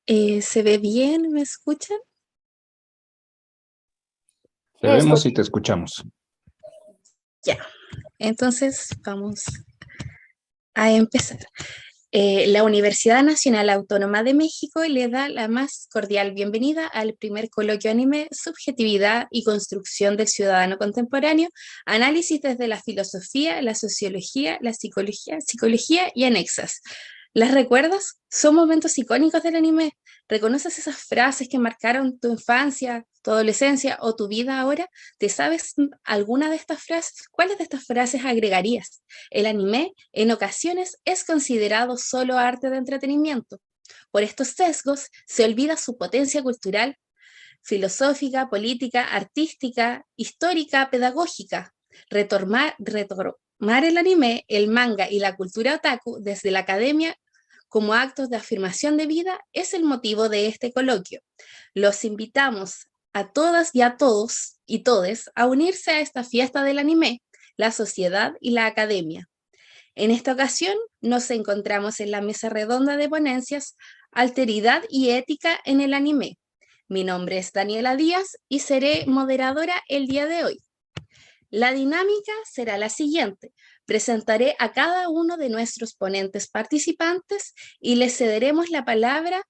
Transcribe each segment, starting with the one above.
¿Se ve bien? ¿Me escuchan? Te vemos y te escuchamos. Ya, entonces vamos a empezar. La Universidad Nacional Autónoma de México le da la más cordial bienvenida al primer coloquio anime Subjetividad y Construcción del Ciudadano Contemporáneo, análisis desde la filosofía, la sociología, la psicología y anexas. ¿Las recuerdas? Son momentos icónicos del anime. ¿Reconoces esas frases que marcaron tu infancia, tu adolescencia o tu vida ahora? ¿Te sabes alguna de estas frases? ¿Cuáles de estas frases agregarías? El anime en ocasiones es considerado solo arte de entretenimiento. Por estos sesgos se olvida su potencia cultural, filosófica, política, artística, histórica, pedagógica. Retomar el anime, el manga y la cultura otaku desde la academia como actos de afirmación de vida es el motivo de este coloquio. Los invitamos a todas y a todos y todes a unirse a esta fiesta del anime, la sociedad y la academia. En esta ocasión nos encontramos en la mesa redonda de ponencias Alteridad y ética en el anime. Mi nombre es Daniela Díaz y seré moderadora el día de hoy. La dinámica será la siguiente. Presentaré a cada uno de nuestros ponentes participantes y les cederemos la palabra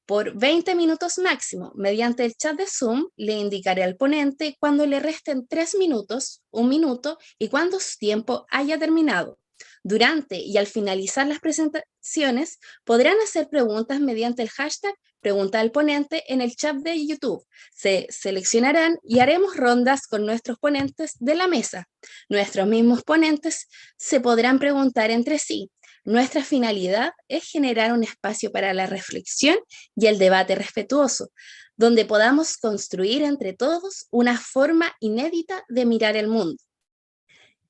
por 20 minutos máximo. Mediante el chat de Zoom le indicaré al ponente cuando le resten 3 minutos, 1 minuto y cuando su tiempo haya terminado. Durante y al finalizar las presentaciones podrán hacer preguntas mediante el hashtag Pregunta al ponente en el chat de YouTube. Se seleccionarán y haremos rondas con nuestros ponentes de la mesa. Nuestros mismos ponentes se podrán preguntar entre sí. Nuestra finalidad es generar un espacio para la reflexión y el debate respetuoso, donde podamos construir entre todos una forma inédita de mirar el mundo.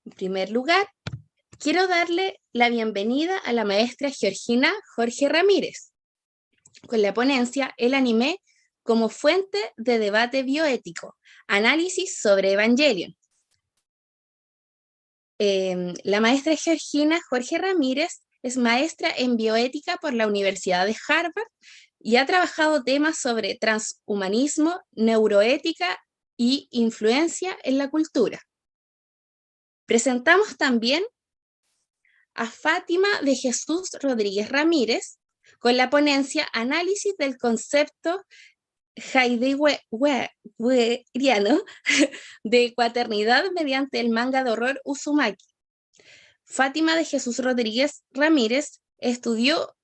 En primer lugar, quiero darle la bienvenida a la maestra Georgina Jorge Ramírez, con la ponencia El anime como fuente de debate bioético, análisis sobre Evangelion. La maestra Georgina Jorge Ramírez es maestra en bioética por la Universidad de Harvard y ha trabajado temas sobre transhumanismo, neuroética y influencia en la cultura. Presentamos también a Fátima de Jesús Rodríguez Ramírez con la ponencia Análisis del concepto heideggeriano de cuaternidad mediante el manga de horror Uzumaki. Fátima de Jesús Rodríguez Ramírez estudió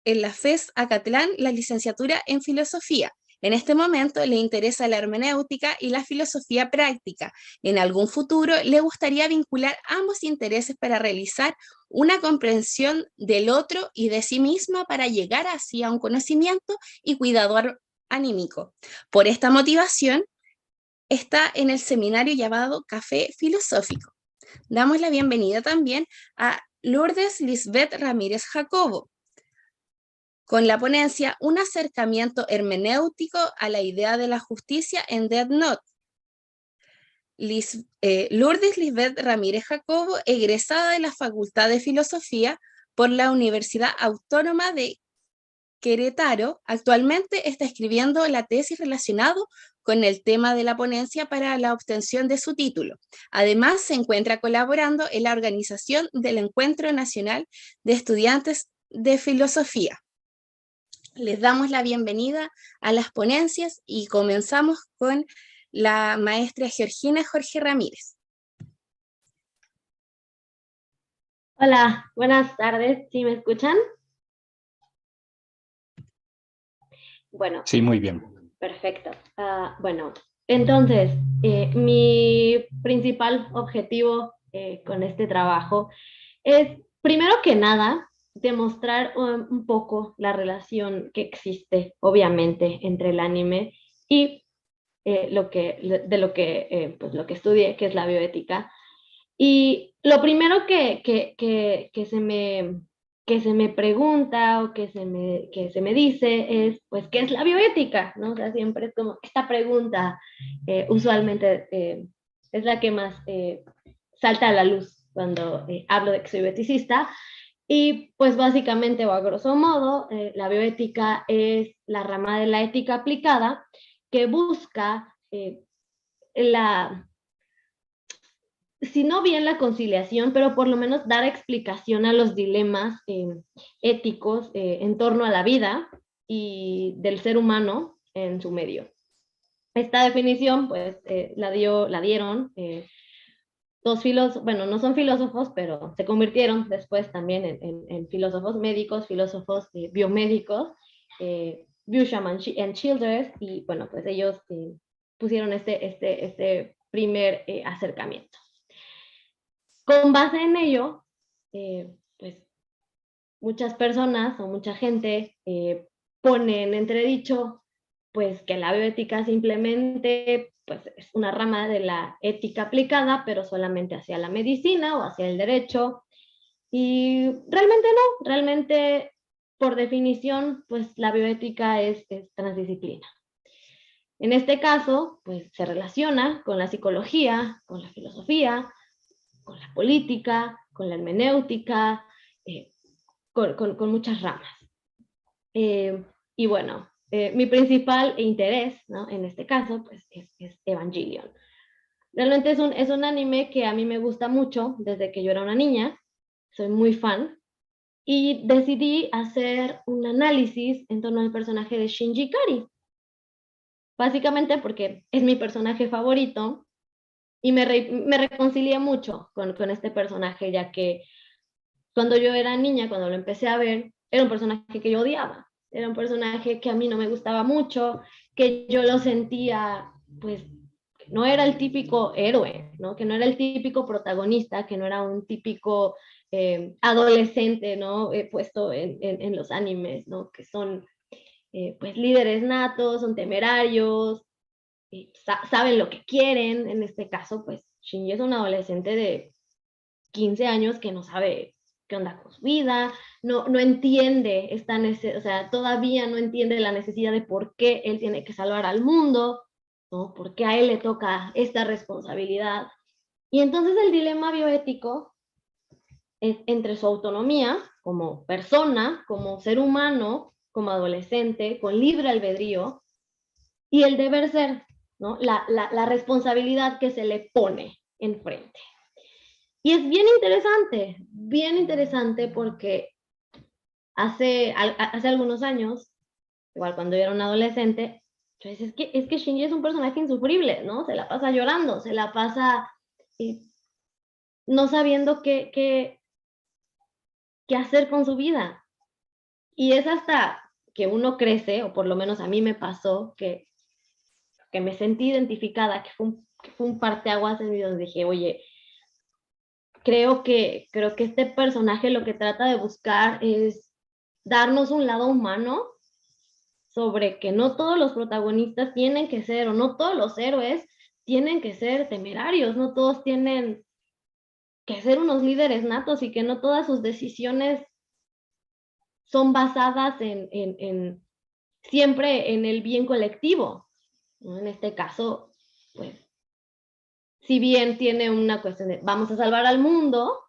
en la FES Acatlán la licenciatura en filosofía. En este momento le interesa la hermenéutica y la filosofía práctica. En algún futuro le gustaría vincular ambos intereses para realizar una comprensión del otro y de sí misma para llegar así a un conocimiento y cuidado anímico. Por esta motivación está en el seminario llamado Café Filosófico. Damos la bienvenida también a Lourdes Lisbeth Ramírez Jacobo, con la ponencia Un acercamiento hermenéutico a la idea de la justicia en Death Note. Lourdes Lisbeth Ramírez Jacobo, egresada de la Facultad de Filosofía por la Universidad Autónoma de Querétaro, actualmente está escribiendo la tesis relacionada con el tema de la ponencia para la obtención de su título. Además, se encuentra colaborando en la organización del Encuentro Nacional de Estudiantes de Filosofía. Les damos la bienvenida a las ponencias y comenzamos con la maestra Georgina Jorge Ramírez. Hola, buenas tardes, ¿sí me escuchan? Bueno. Sí, muy bien. Perfecto. Bueno, entonces, mi principal objetivo con este trabajo es, primero que nada, demostrar un poco la relación que existe, obviamente, entre el anime y lo que estudié, que es la bioética. Y lo primero que se me pregunta o que se me dice es, pues, ¿qué es la bioética? ¿No? O sea, siempre es como esta pregunta, usualmente es la que más salta a la luz cuando hablo de que soy bioeticista. Y pues básicamente, o a grosso modo, la bioética es la rama de la ética aplicada que busca si no bien la conciliación, pero por lo menos dar explicación a los dilemas éticos en torno a la vida y del ser humano en su medio. Esta definición, pues, la dieron dos filósofos, bueno, no son filósofos, pero se convirtieron después también en filósofos médicos, filósofos biomédicos, Busham and Childress, y bueno, pues ellos pusieron este primer acercamiento. Con base en ello, pues muchas personas o mucha gente pone en entredicho pues que la bioética simplemente pues, es una rama de la ética aplicada, pero solamente hacia la medicina o hacia el derecho. Y realmente no, realmente por definición, pues la bioética es transdisciplina. En este caso, pues se relaciona con la psicología, con la filosofía, con la política, con la hermenéutica, con muchas ramas. Y bueno, mi principal interés, ¿no? En este caso, pues es Evangelion. Realmente es un anime que a mí me gusta mucho desde que yo era una niña, soy muy fan, y decidí hacer un análisis en torno al personaje de Shinji Ikari. Básicamente porque es mi personaje favorito y me reconcilié mucho con este personaje, ya que cuando yo era niña, cuando lo empecé a ver, era un personaje que yo odiaba. Era un personaje que a mí no me gustaba mucho, que yo lo sentía, pues, no era el típico héroe, ¿no? Que no era el típico protagonista, que no era un típico adolescente, ¿no? Puesto en los animes, ¿no? Que son, pues, líderes natos, son temerarios, saben lo que quieren. En este caso, pues, Shinji es un adolescente de 15 años que no sabe qué onda con su vida, no entiende o sea, todavía no entiende la necesidad de por qué él tiene que salvar al mundo, ¿no? Por qué a él le toca esta responsabilidad. Y entonces el dilema bioético es entre su autonomía como persona, como ser humano, como adolescente, con libre albedrío, y el deber ser, ¿no? La responsabilidad que se le pone enfrente. Y es bien interesante porque hace algunos años, igual cuando yo era un adolescente, pues es que Shinji es un personaje insufrible, ¿no? Se la pasa llorando, se la pasa eh, no sabiendo qué hacer con su vida. Y es hasta que uno crece, o por lo menos a mí me pasó, que me sentí identificada, que fue un parteaguas en mi donde dije, oye, creo que este personaje lo que trata de buscar es darnos un lado humano sobre que no todos los protagonistas tienen que ser, o no todos los héroes tienen que ser temerarios, no todos tienen que ser unos líderes natos y que no todas sus decisiones son basadas siempre en el bien colectivo, ¿no? En este caso, pues, si bien tiene una cuestión de vamos a salvar al mundo,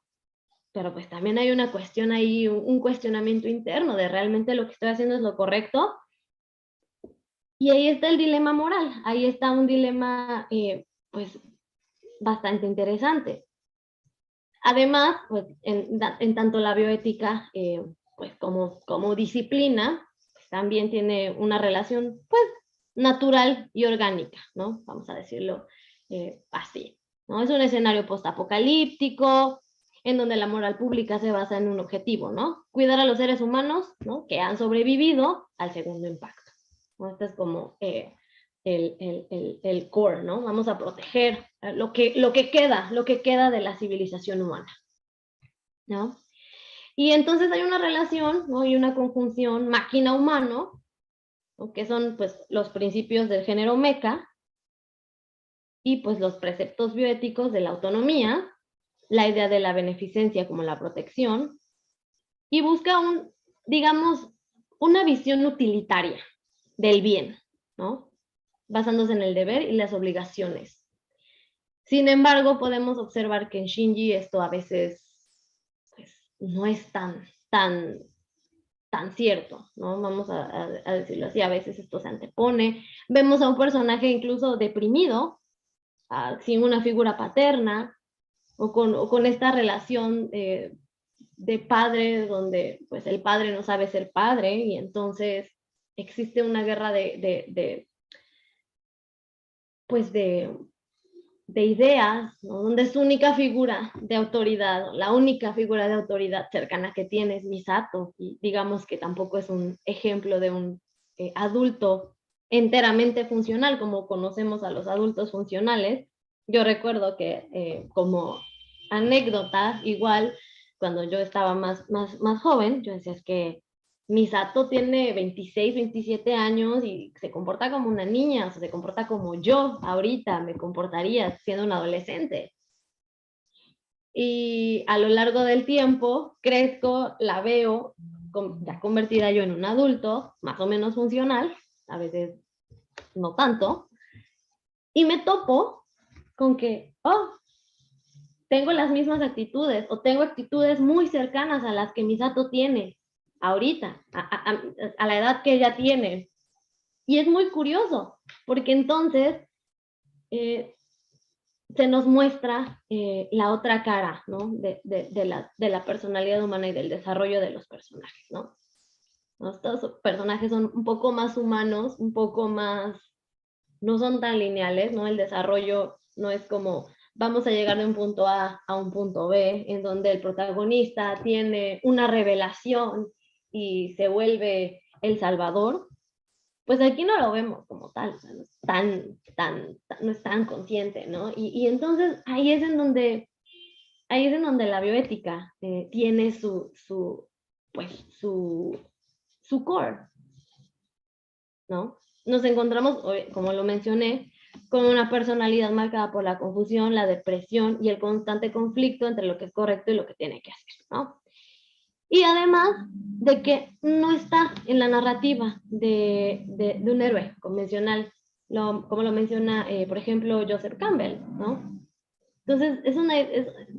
pero pues también hay una cuestión ahí, un cuestionamiento interno de realmente lo que estoy haciendo es lo correcto. Y ahí está el dilema moral, ahí está un dilema pues bastante interesante. Además, pues en tanto la bioética pues como disciplina, pues, también tiene una relación pues natural y orgánica, ¿no? Vamos a decirlo así, ¿no? Es un escenario postapocalíptico, en donde la moral pública se basa en un objetivo, ¿no? Cuidar a los seres humanos, ¿no? Que han sobrevivido al segundo impacto, ¿no? Este es como el core, ¿no? Vamos a proteger lo que queda de la civilización humana, ¿no? Y entonces hay una relación, ¿no? Y una conjunción máquina-humano, ¿no? Que son pues los principios del género meca y pues los preceptos bioéticos de la autonomía, la idea de la beneficencia como la protección, y busca digamos, una visión utilitaria del bien, ¿no? Basándose en el deber y las obligaciones. Sin embargo, podemos observar que en Shinji esto a veces pues, no es tan cierto, ¿no? Vamos a decirlo así, a veces esto se antepone. Vemos a un personaje incluso deprimido, sin una figura paterna, o con esta relación de padre, donde pues el padre no sabe ser padre, y entonces existe una guerra pues de ideas, ¿no? Donde su única figura de autoridad, la única figura de autoridad cercana que tiene es Misato, y digamos que tampoco es un ejemplo de un adulto enteramente funcional, como conocemos a los adultos funcionales. Yo recuerdo que como anécdota, igual, cuando yo estaba más joven, yo decía, es que Misato tiene 26, 27 años y se comporta como una niña, o sea, se comporta como yo ahorita me comportaría siendo un adolescente. Y a lo largo del tiempo crezco, la veo ya convertida yo en un adulto, más o menos funcional, a veces no tanto, y me topo con que, oh, tengo las mismas actitudes o tengo actitudes muy cercanas a las que Misato tiene ahorita, a la edad que ella tiene. Y es muy curioso, porque entonces se nos muestra la otra cara, ¿no? De la personalidad humana y del desarrollo de los personajes, ¿no? Estos personajes son un poco más humanos, un poco más, no son tan lineales, ¿no? El desarrollo no es como vamos a llegar de un punto A un punto B, en donde el protagonista tiene una revelación y se vuelve el salvador. Pues aquí no lo vemos como tal, o sea, no es no es tan consciente, ¿no? Y entonces ahí es en donde la bioética tiene pues, su core, ¿no? Nos encontramos, como lo mencioné, con una personalidad marcada por la confusión, la depresión y el constante conflicto entre lo que es correcto y lo que tiene que hacer, ¿no? Y además de que no está en la narrativa de un héroe convencional, como lo menciona, por ejemplo, Joseph Campbell, ¿no? Entonces,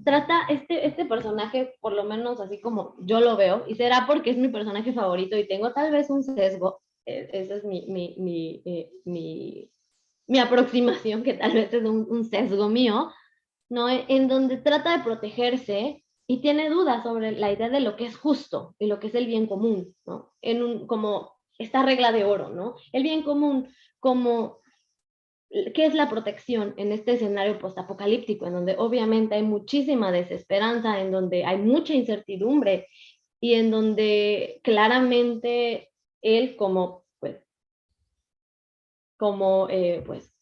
trata este personaje, por lo menos así como yo lo veo, y será porque es mi personaje favorito y tengo tal vez un sesgo, esa es mi aproximación, que tal vez es un sesgo mío, ¿no? En donde trata de protegerse y tiene dudas sobre la idea de lo que es justo y lo que es el bien común, ¿no? Como esta regla de oro, ¿no? El bien común, como qué es la protección en este escenario postapocalíptico, en donde obviamente hay muchísima desesperanza, en donde hay mucha incertidumbre y en donde claramente él pues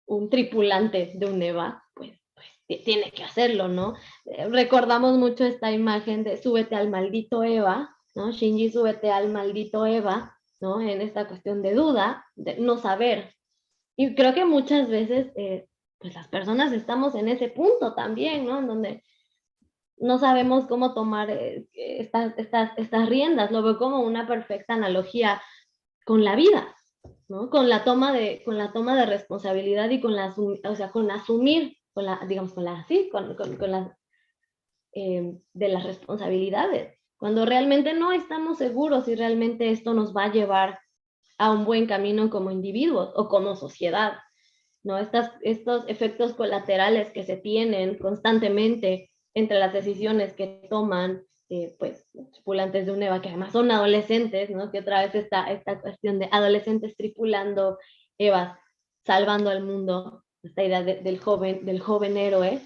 un tripulante de un EVA, pues tiene que hacerlo, ¿no? Recordamos mucho esta imagen de súbete al maldito EVA, ¿no? Shinji, súbete al maldito EVA, ¿no? En esta cuestión de duda, de no saber. Y creo que muchas veces, pues las personas estamos en ese punto también, ¿no? En donde no sabemos cómo tomar estas riendas. Lo veo como una perfecta analogía con la vida, ¿no? Con la toma de responsabilidad y o sea, con asumir, digamos, de las responsabilidades, cuando realmente no estamos seguros si realmente esto nos va a llevar a un buen camino como individuos o como sociedad, ¿no? Estos efectos colaterales que se tienen constantemente entre las decisiones que toman pues tripulantes de un EVA, que además son adolescentes, ¿no? Que otra vez esta cuestión de adolescentes tripulando EVAs, salvando al mundo, esta idea del joven héroe,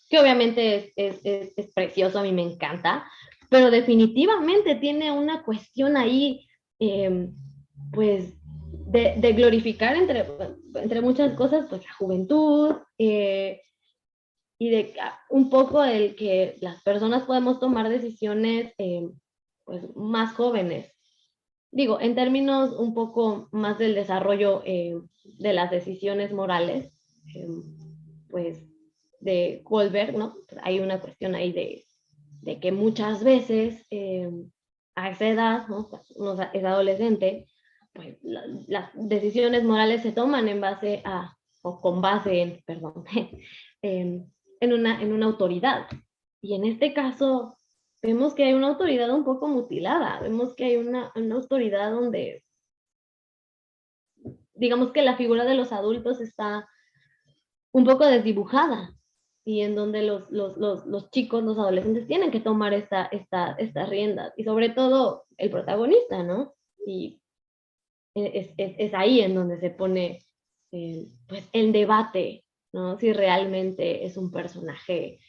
que obviamente es precioso, a mí me encanta, pero definitivamente tiene una cuestión ahí, pues, de glorificar entre muchas cosas, pues la juventud, y de un poco el que las personas podemos tomar decisiones pues, más jóvenes. Digo, en términos un poco más del desarrollo de las decisiones morales, pues de Kohlberg, ¿no? Hay una cuestión ahí de que muchas veces a esa edad, ¿no? Uno es adolescente, pues las decisiones morales se toman en base o con base en, perdón, en una autoridad. Y en este caso, vemos que hay una autoridad un poco mutilada, vemos que hay una autoridad donde, digamos que la figura de los adultos está un poco desdibujada y en donde los chicos, los adolescentes tienen que tomar estas riendas y sobre todo el protagonista, ¿no? Y es ahí en donde se pone pues el debate, ¿no? Si realmente es un personaje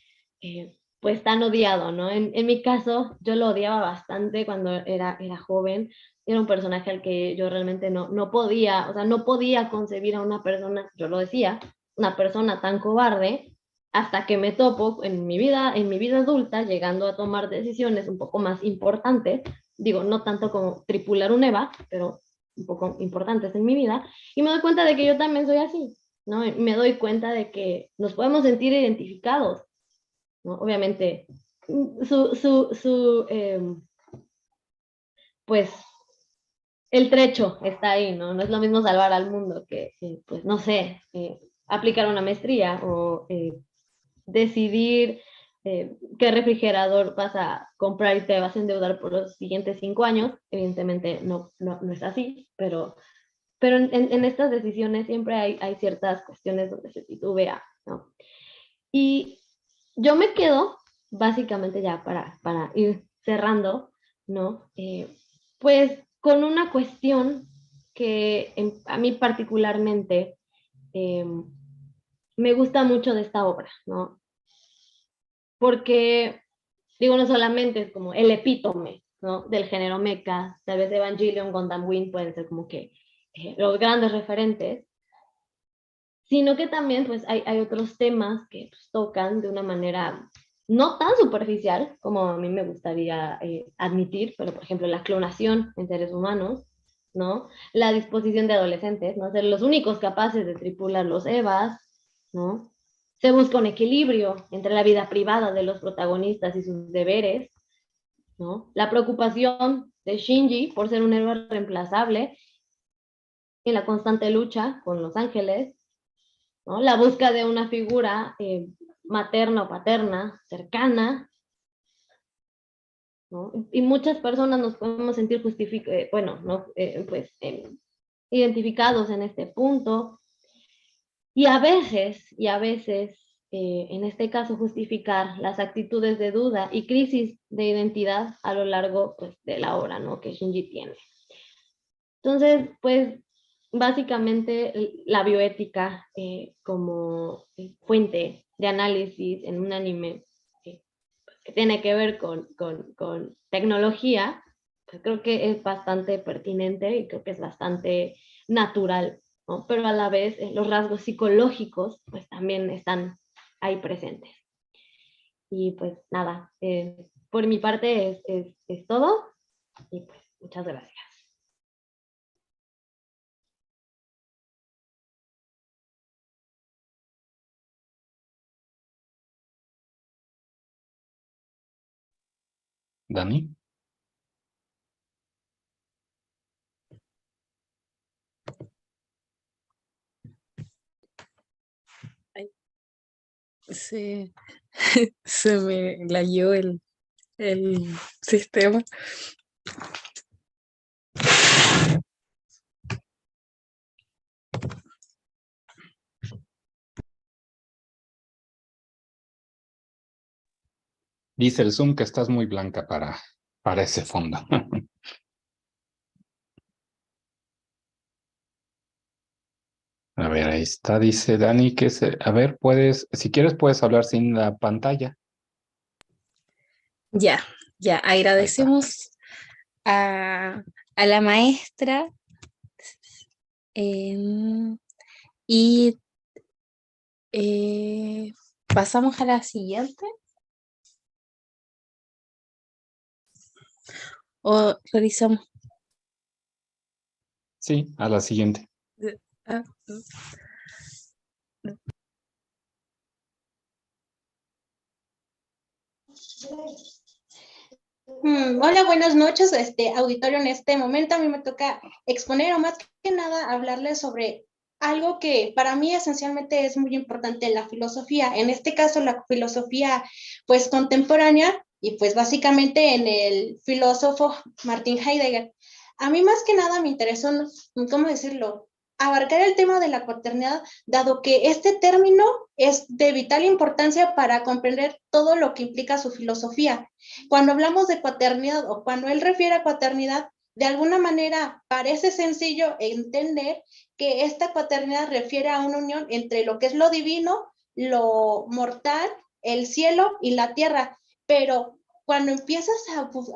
pues tan odiado, ¿no? En mi caso, yo lo odiaba bastante cuando era joven. Era un personaje al que yo realmente no podía, o sea, no podía concebir a una persona, yo lo decía, una persona tan cobarde, hasta que me topo en mi vida adulta, llegando a tomar decisiones un poco más importantes, digo, no tanto como tripular un EVA, pero un poco importantes en mi vida, y me doy cuenta de que yo también soy así, ¿no? Y me doy cuenta de que nos podemos sentir identificados, ¿no? Obviamente, pues, el trecho está ahí, ¿no? No es lo mismo salvar al mundo que pues, no sé, aplicar una maestría o decidir qué refrigerador vas a comprar y te vas a endeudar por los siguientes 5 años. Evidentemente no es así, pero en estas decisiones siempre hay ciertas cuestiones donde se titubea, ¿no? Y yo me quedo, básicamente ya para ir cerrando, ¿no? Pues con una cuestión que a mí particularmente eh, me gusta mucho de esta obra, ¿no? Porque, digo, no solamente es como el epítome, ¿no? Del género mecha, tal vez Evangelion, Gundam Wing pueden ser como que los grandes referentes, sino que también pues hay otros temas que pues, tocan de una manera no tan superficial como a mí me gustaría admitir, pero por ejemplo la clonación en seres humanos, ¿no? La disposición de adolescentes, ¿no? Ser los únicos capaces de tripular los EVAs, ¿no? Se busca un equilibrio entre la vida privada de los protagonistas y sus deberes, ¿no? La preocupación de Shinji por ser un héroe reemplazable y la constante lucha con los ángeles, ¿no? La búsqueda de una figura materna o paterna, cercana, ¿no? Y muchas personas nos podemos sentir bueno, ¿no? Pues identificados en este punto, y a veces, en este caso, justificar las actitudes de duda y crisis de identidad a lo largo pues, de la obra, ¿no? Que Shinji tiene. Entonces, pues, básicamente la bioética como fuente de análisis en un anime que tiene que ver con tecnología, pues creo que es bastante pertinente y creo que es bastante natural, ¿no? Pero a la vez los rasgos psicológicos pues también están ahí presentes. Y pues nada, por mi parte es todo y pues muchas gracias. Dani. Se, se me layó el sistema. Dice el Zoom que estás muy blanca para ese fondo. A ver, ahí está, dice Dani que a ver, si quieres puedes hablar sin la pantalla. Ya, agradecemos a la maestra y pasamos a la siguiente. ¿O revisamos? Sí, a la siguiente. Ah, Hola, buenas noches, auditorio. En este momento a mí me toca exponer o más que nada hablarles sobre algo que para mí esencialmente es muy importante, la filosofía. En este caso, la filosofía pues contemporánea, y pues básicamente en el filósofo Martin Heidegger. A mí más que nada me interesó, ¿cómo decirlo?, abarcar el tema de la cuaternidad, dado que este término es de vital importancia para comprender todo lo que implica su filosofía. Cuando hablamos de cuaternidad o cuando él refiere a cuaternidad, de alguna manera parece sencillo entender que esta cuaternidad refiere a una unión entre lo que es lo divino, lo mortal, el cielo y la tierra, pero cuando empiezas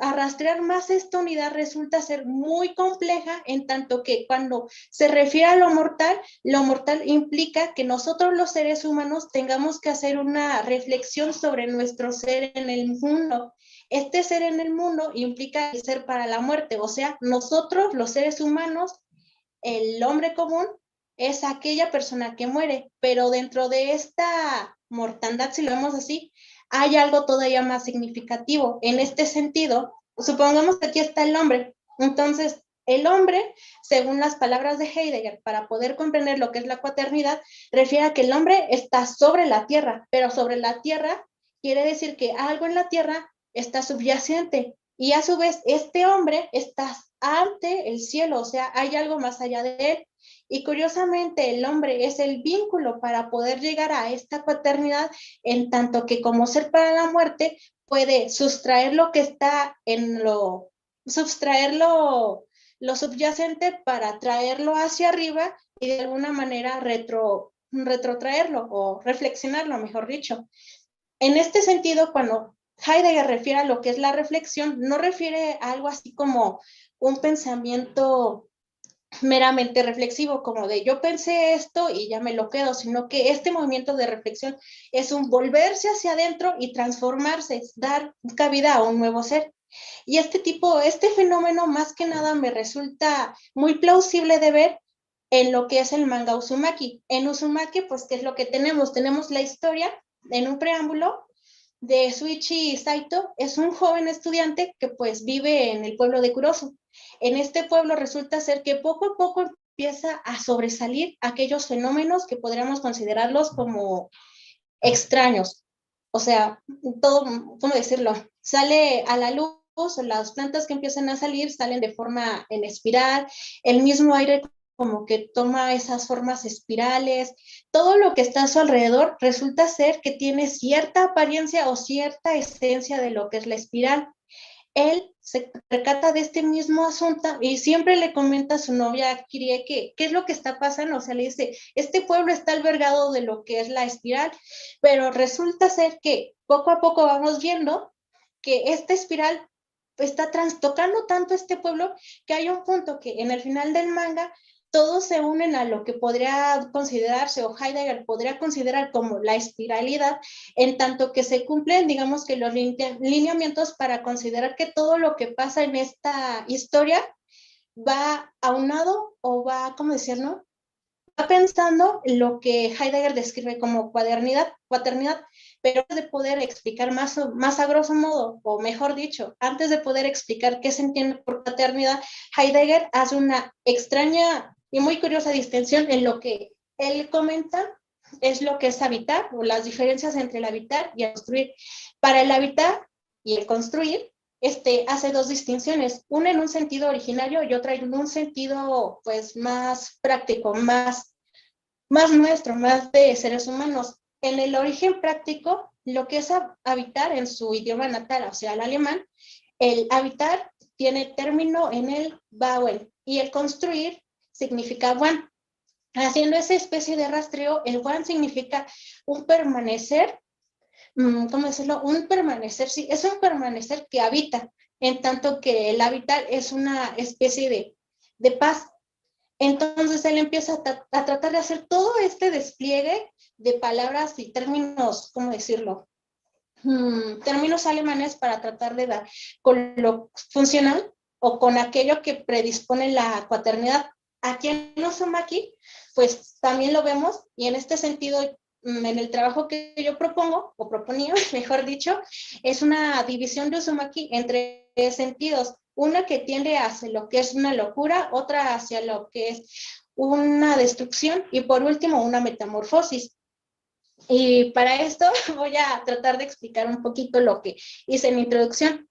a rastrear más esta unidad resulta ser muy compleja, en tanto que cuando se refiere a lo mortal implica que nosotros los seres humanos tengamos que hacer una reflexión sobre nuestro ser en el mundo. Este ser en el mundo implica el ser para la muerte, o sea, nosotros los seres humanos, el hombre común, es aquella persona que muere, pero dentro de esta mortandad, si lo vemos así, hay algo todavía más significativo. En este sentido, supongamos que aquí está el hombre. Entonces, el hombre, según las palabras de Heidegger, para poder comprender lo que es la cuaternidad, refiere a que el hombre está sobre la tierra, pero sobre la tierra quiere decir que algo en la tierra está subyacente y a su vez este hombre está ante el cielo, o sea, hay algo más allá de él. Y curiosamente el hombre es el vínculo para poder llegar a esta cuaternidad, en tanto que como ser para la muerte puede sustraer lo que está en lo subyacente para traerlo hacia arriba y de alguna manera retrotraerlo o reflexionarlo, mejor dicho. En este sentido, cuando Heidegger refiere a lo que es la reflexión, no refiere a algo así como un pensamiento meramente reflexivo, como de yo pensé esto y ya me lo quedo, sino que este movimiento de reflexión es un volverse hacia adentro y transformarse, dar cabida a un nuevo ser. Y este fenómeno más que nada me resulta muy plausible de ver en lo que es el manga Uzumaki. En Uzumaki, pues, ¿qué es lo que tenemos? Tenemos la historia en un preámbulo de Shuichi Saito. Es un joven estudiante que pues vive en el pueblo de Kurosu. En este pueblo resulta ser que poco a poco empieza a sobresalir aquellos fenómenos que podríamos considerarlos como extraños. O sea, todo, ¿cómo decirlo? Sale a la luz, las plantas que empiezan a salir salen de forma en espiral, el mismo aire como que toma esas formas espirales, todo lo que está a su alrededor resulta ser que tiene cierta apariencia o cierta esencia de lo que es la espiral. Él se percata de este mismo asunto y siempre le comenta a su novia Kirie que qué es lo que está pasando, o sea, le dice, este pueblo está albergado de lo que es la espiral, pero resulta ser que poco a poco vamos viendo que esta espiral está trastocando tanto este pueblo que hay un punto que en el final del manga todos se unen a lo que podría considerarse o Heidegger podría considerar como la espiralidad, en tanto que se cumplen, digamos que los lineamientos para considerar que todo lo que pasa en esta historia va aunado o va, ¿cómo decirlo? Va pensando en lo que Heidegger describe como cuaternidad, pero antes de poder explicar más a grosso modo, o mejor dicho, antes de poder explicar qué se entiende por cuaternidad, Heidegger hace una extraña y muy curiosa distinción en lo que él comenta es lo que es habitar o las diferencias entre el habitar y el construir. Para el habitar y el construir, hace dos distinciones, una en un sentido originario y otra en un sentido pues más práctico, más nuestro, más de seres humanos. En el origen práctico, lo que es habitar en su idioma natal, o sea, el alemán, el habitar tiene término en el bauen y el construir significa wan. Haciendo esa especie de rastreo, el wan significa un permanecer, ¿cómo decirlo? Un permanecer, sí, es un permanecer que habita, en tanto que el habitar es una especie de paz. Entonces él empieza a tratar de hacer todo este despliegue de palabras y términos, ¿cómo decirlo? Términos alemanes para tratar de dar con lo funcional o con aquello que predispone la cuaternidad. Aquí en Uzumaki, pues también lo vemos y en este sentido, en el trabajo que yo propongo, o proponía, mejor dicho, es una división de Uzumaki entre sentidos. Una que tiende hacia lo que es una locura, otra hacia lo que es una destrucción y por último una metamorfosis. Y para esto voy a tratar de explicar un poquito lo que hice en mi introducción.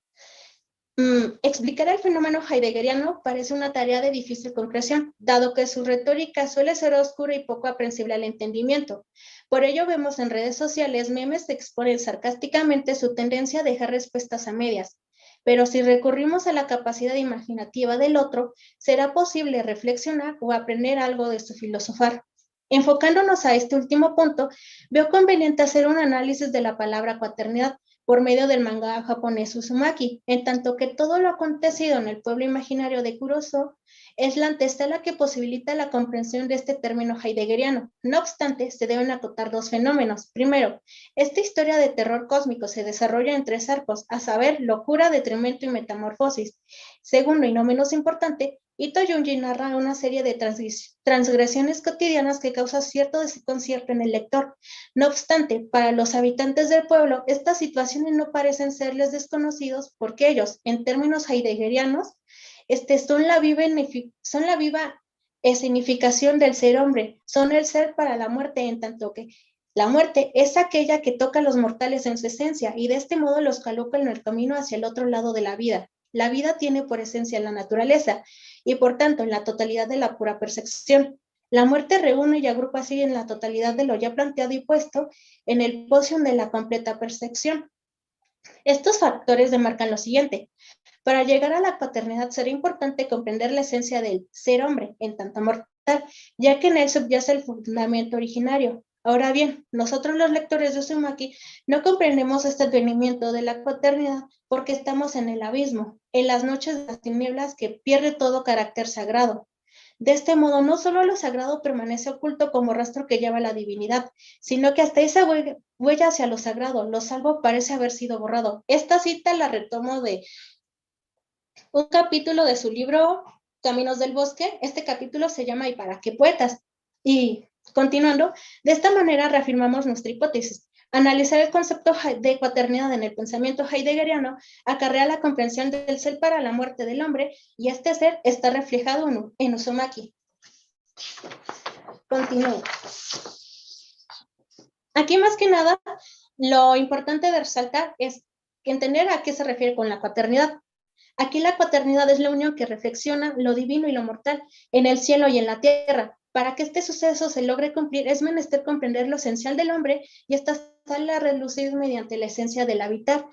Explicar el fenómeno heideggeriano parece una tarea de difícil concreción, dado que su retórica suele ser oscura y poco aprensible al entendimiento. Por ello vemos en redes sociales memes que exponen sarcásticamente su tendencia a dejar respuestas a medias. Pero si recurrimos a la capacidad imaginativa del otro, será posible reflexionar o aprender algo de su filosofar. Enfocándonos a este último punto, veo conveniente hacer un análisis de la palabra cuaternidad por medio del manga japonés Uzumaki, en tanto que todo lo acontecido en el pueblo imaginario de Kuroso es la antesala que posibilita la comprensión de este término heideggeriano. No obstante, se deben acotar dos fenómenos. Primero, esta historia de terror cósmico se desarrolla en tres arcos, a saber, locura, detrimento y metamorfosis. Segundo, y no menos importante, Ito Junji narra una serie de transgresiones cotidianas que causan cierto desconcierto en el lector. No obstante, para los habitantes del pueblo, estas situaciones no parecen serles desconocidos porque ellos, en términos heideggerianos, son la viva significación del ser hombre, son el ser para la muerte, en tanto que la muerte es aquella que toca a los mortales en su esencia y de este modo los coloca en el camino hacia el otro lado de la vida. La vida tiene por esencia la naturaleza y por tanto en la totalidad de la pura percepción. La muerte reúne y agrupa así en la totalidad de lo ya planteado y puesto en el poción de la completa percepción. Estos factores demarcan lo siguiente. Para llegar a la paternidad será importante comprender la esencia del ser hombre en tanto mortal, ya que en él subyace el fundamento originario. Ahora bien, nosotros los lectores de Uzumaki no comprendemos este advenimiento de la paternidad porque estamos en el abismo, en las noches de las tinieblas que pierde todo carácter sagrado. De este modo, no solo lo sagrado permanece oculto como rastro que lleva la divinidad, sino que hasta esa huella hacia lo sagrado, lo salvo, parece haber sido borrado. Esta cita la retomo de un capítulo de su libro Caminos del Bosque. Este capítulo se llama ¿Y para qué poetas? Y continuando, de esta manera reafirmamos nuestra hipótesis. Analizar el concepto de cuaternidad en el pensamiento heideggeriano acarrea la comprensión del ser para la muerte del hombre y este ser está reflejado en Uzumaki. Continúo. Aquí más que nada, lo importante de resaltar es entender a qué se refiere con la cuaternidad. Aquí la paternidad es la unión que reflexiona lo divino y lo mortal en el cielo y en la tierra. Para que este suceso se logre cumplir, es menester comprender lo esencial del hombre y esta sale a relucir mediante la esencia del habitar.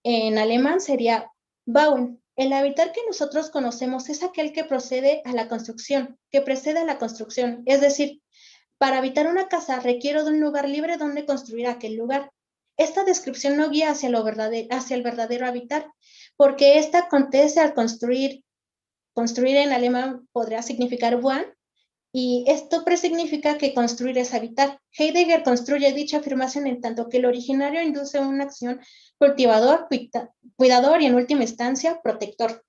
En alemán sería Bauen. El habitar que nosotros conocemos es aquel que procede a la construcción, que precede a la construcción. Es decir, para habitar una casa requiero de un lugar libre donde construir aquel lugar. Esta descripción no guía hacia el verdadero habitar, porque esta acontece al construir. Construir en alemán podría significar Wohnen, y esto presignifica que construir es habitar. Heidegger construye dicha afirmación en tanto que el originario induce una acción cultivador, cuidador y en última instancia protector.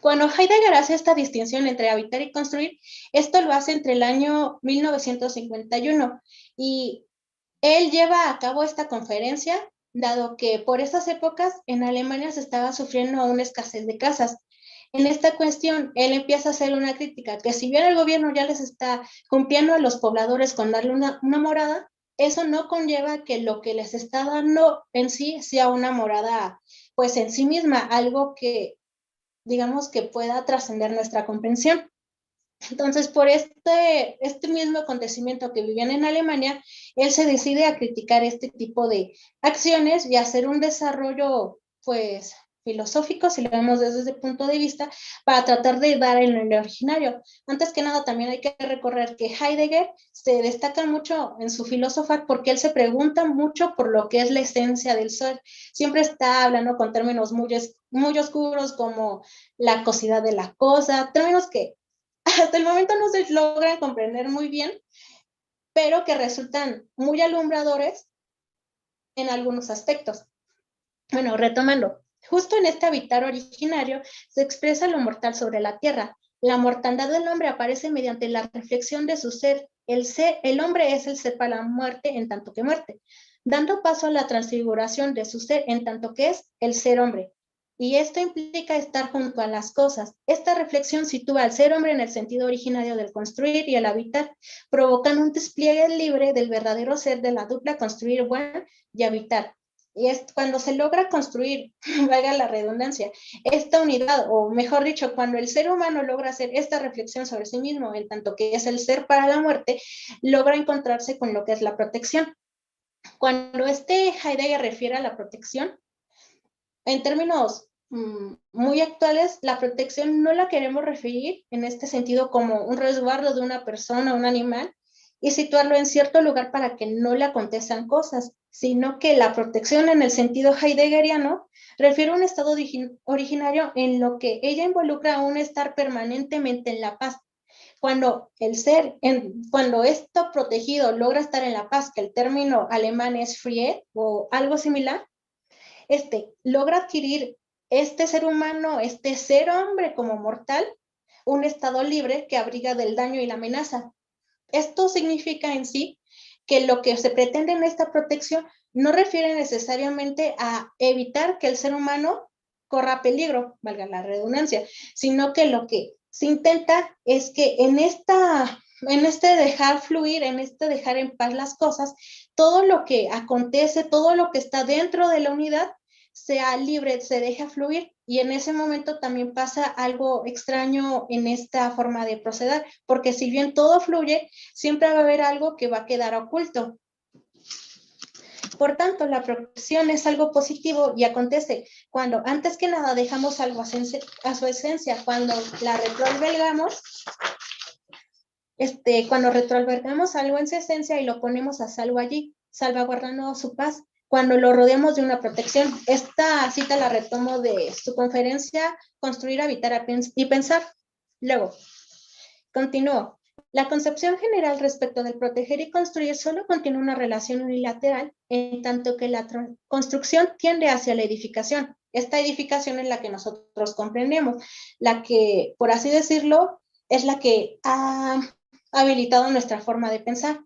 Cuando Heidegger hace esta distinción entre habitar y construir, esto lo hace entre el año 1951 y él lleva a cabo esta conferencia, dado que por esas épocas en Alemania se estaba sufriendo una escasez de casas. En esta cuestión, él empieza a hacer una crítica, que si bien el gobierno ya les está cumpliendo a los pobladores con darle una morada, eso no conlleva que lo que les está dando en sí sea una morada, pues en sí misma, algo que digamos que pueda trascender nuestra comprensión. Entonces, por este mismo acontecimiento que vivían en Alemania, él se decide a criticar este tipo de acciones y hacer un desarrollo, pues, filosófico, si lo vemos desde ese punto de vista, para tratar de dar en el originario. Antes que nada, también hay que recorrer que Heidegger se destaca mucho en su filosofía porque él se pregunta mucho por lo que es la esencia del ser. Siempre está hablando con términos muy oscuros como la cosidad de la cosa, términos que hasta el momento no se logran comprender muy bien, pero que resultan muy alumbradores en algunos aspectos. Bueno, retomando, justo en este habitar originario se expresa lo mortal sobre la tierra. La mortandad del hombre aparece mediante la reflexión de su ser. El hombre es el ser para la muerte en tanto que muerte, dando paso a la transfiguración de su ser en tanto que es el ser hombre. y esto implica estar junto a las cosas. Esta reflexión sitúa al ser hombre en el sentido originario del construir y el habitar, provocando un despliegue libre del verdadero ser de la dupla construir y habitar. Y es cuando se logra construir, valga la redundancia, esta unidad, o mejor dicho, cuando el ser humano logra hacer esta reflexión sobre sí mismo, en tanto que es el ser para la muerte, logra encontrarse con lo que es la protección. Cuando Heidegger refiere a la protección, en términos muy actuales, la protección no la queremos referir en este sentido como un resguardo de una persona, un animal, y situarlo en cierto lugar para que no le acontezcan cosas, sino que la protección en el sentido heideggeriano refiere a un estado originario en lo que ella involucra a un estar permanentemente en la paz. Cuando el ser, cuando esto protegido logra estar en la paz, que el término alemán es Friede o algo similar, logra adquirir este ser humano, este ser hombre como mortal, un estado libre que abriga del daño y la amenaza. Esto significa en sí que lo que se pretende en esta protección no refiere necesariamente a evitar que el ser humano corra peligro, valga la redundancia, sino que lo que se intenta es que en este dejar fluir, en este dejar en paz las cosas, todo lo que acontece, todo lo que está dentro de la unidad, sea libre, se deja fluir, y en ese momento también pasa algo extraño en esta forma de proceder, porque si bien todo fluye, siempre va a haber algo que va a quedar oculto. Por tanto, la protección es algo positivo y acontece cuando, antes que nada, dejamos algo a su esencia, cuando la retroalbergamos, cuando retroalbergamos algo en su esencia y lo ponemos a salvo allí, salvaguardando su paz, cuando lo rodeamos de una protección. Esta cita la retomo de su conferencia Construir, Habitar y Pensar. Luego, continúo. La concepción general respecto del proteger y construir solo contiene una relación unilateral, en tanto que la construcción tiende hacia la edificación. Esta edificación es la que nosotros comprendemos, la que, por así decirlo, es la que ha habilitado nuestra forma de pensar.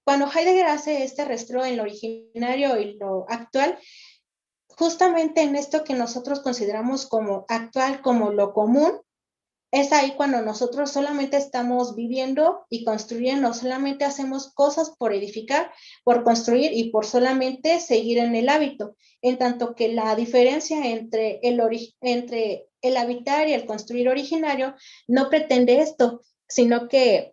Cuando Heidegger hace este rastro en lo originario y lo actual, justamente en esto que nosotros consideramos como actual, como lo común, es ahí cuando nosotros solamente estamos viviendo y construyendo, solamente hacemos cosas por edificar, por construir y por solamente seguir en el hábito, en tanto que la diferencia entre el habitar y el construir originario no pretende esto, sino que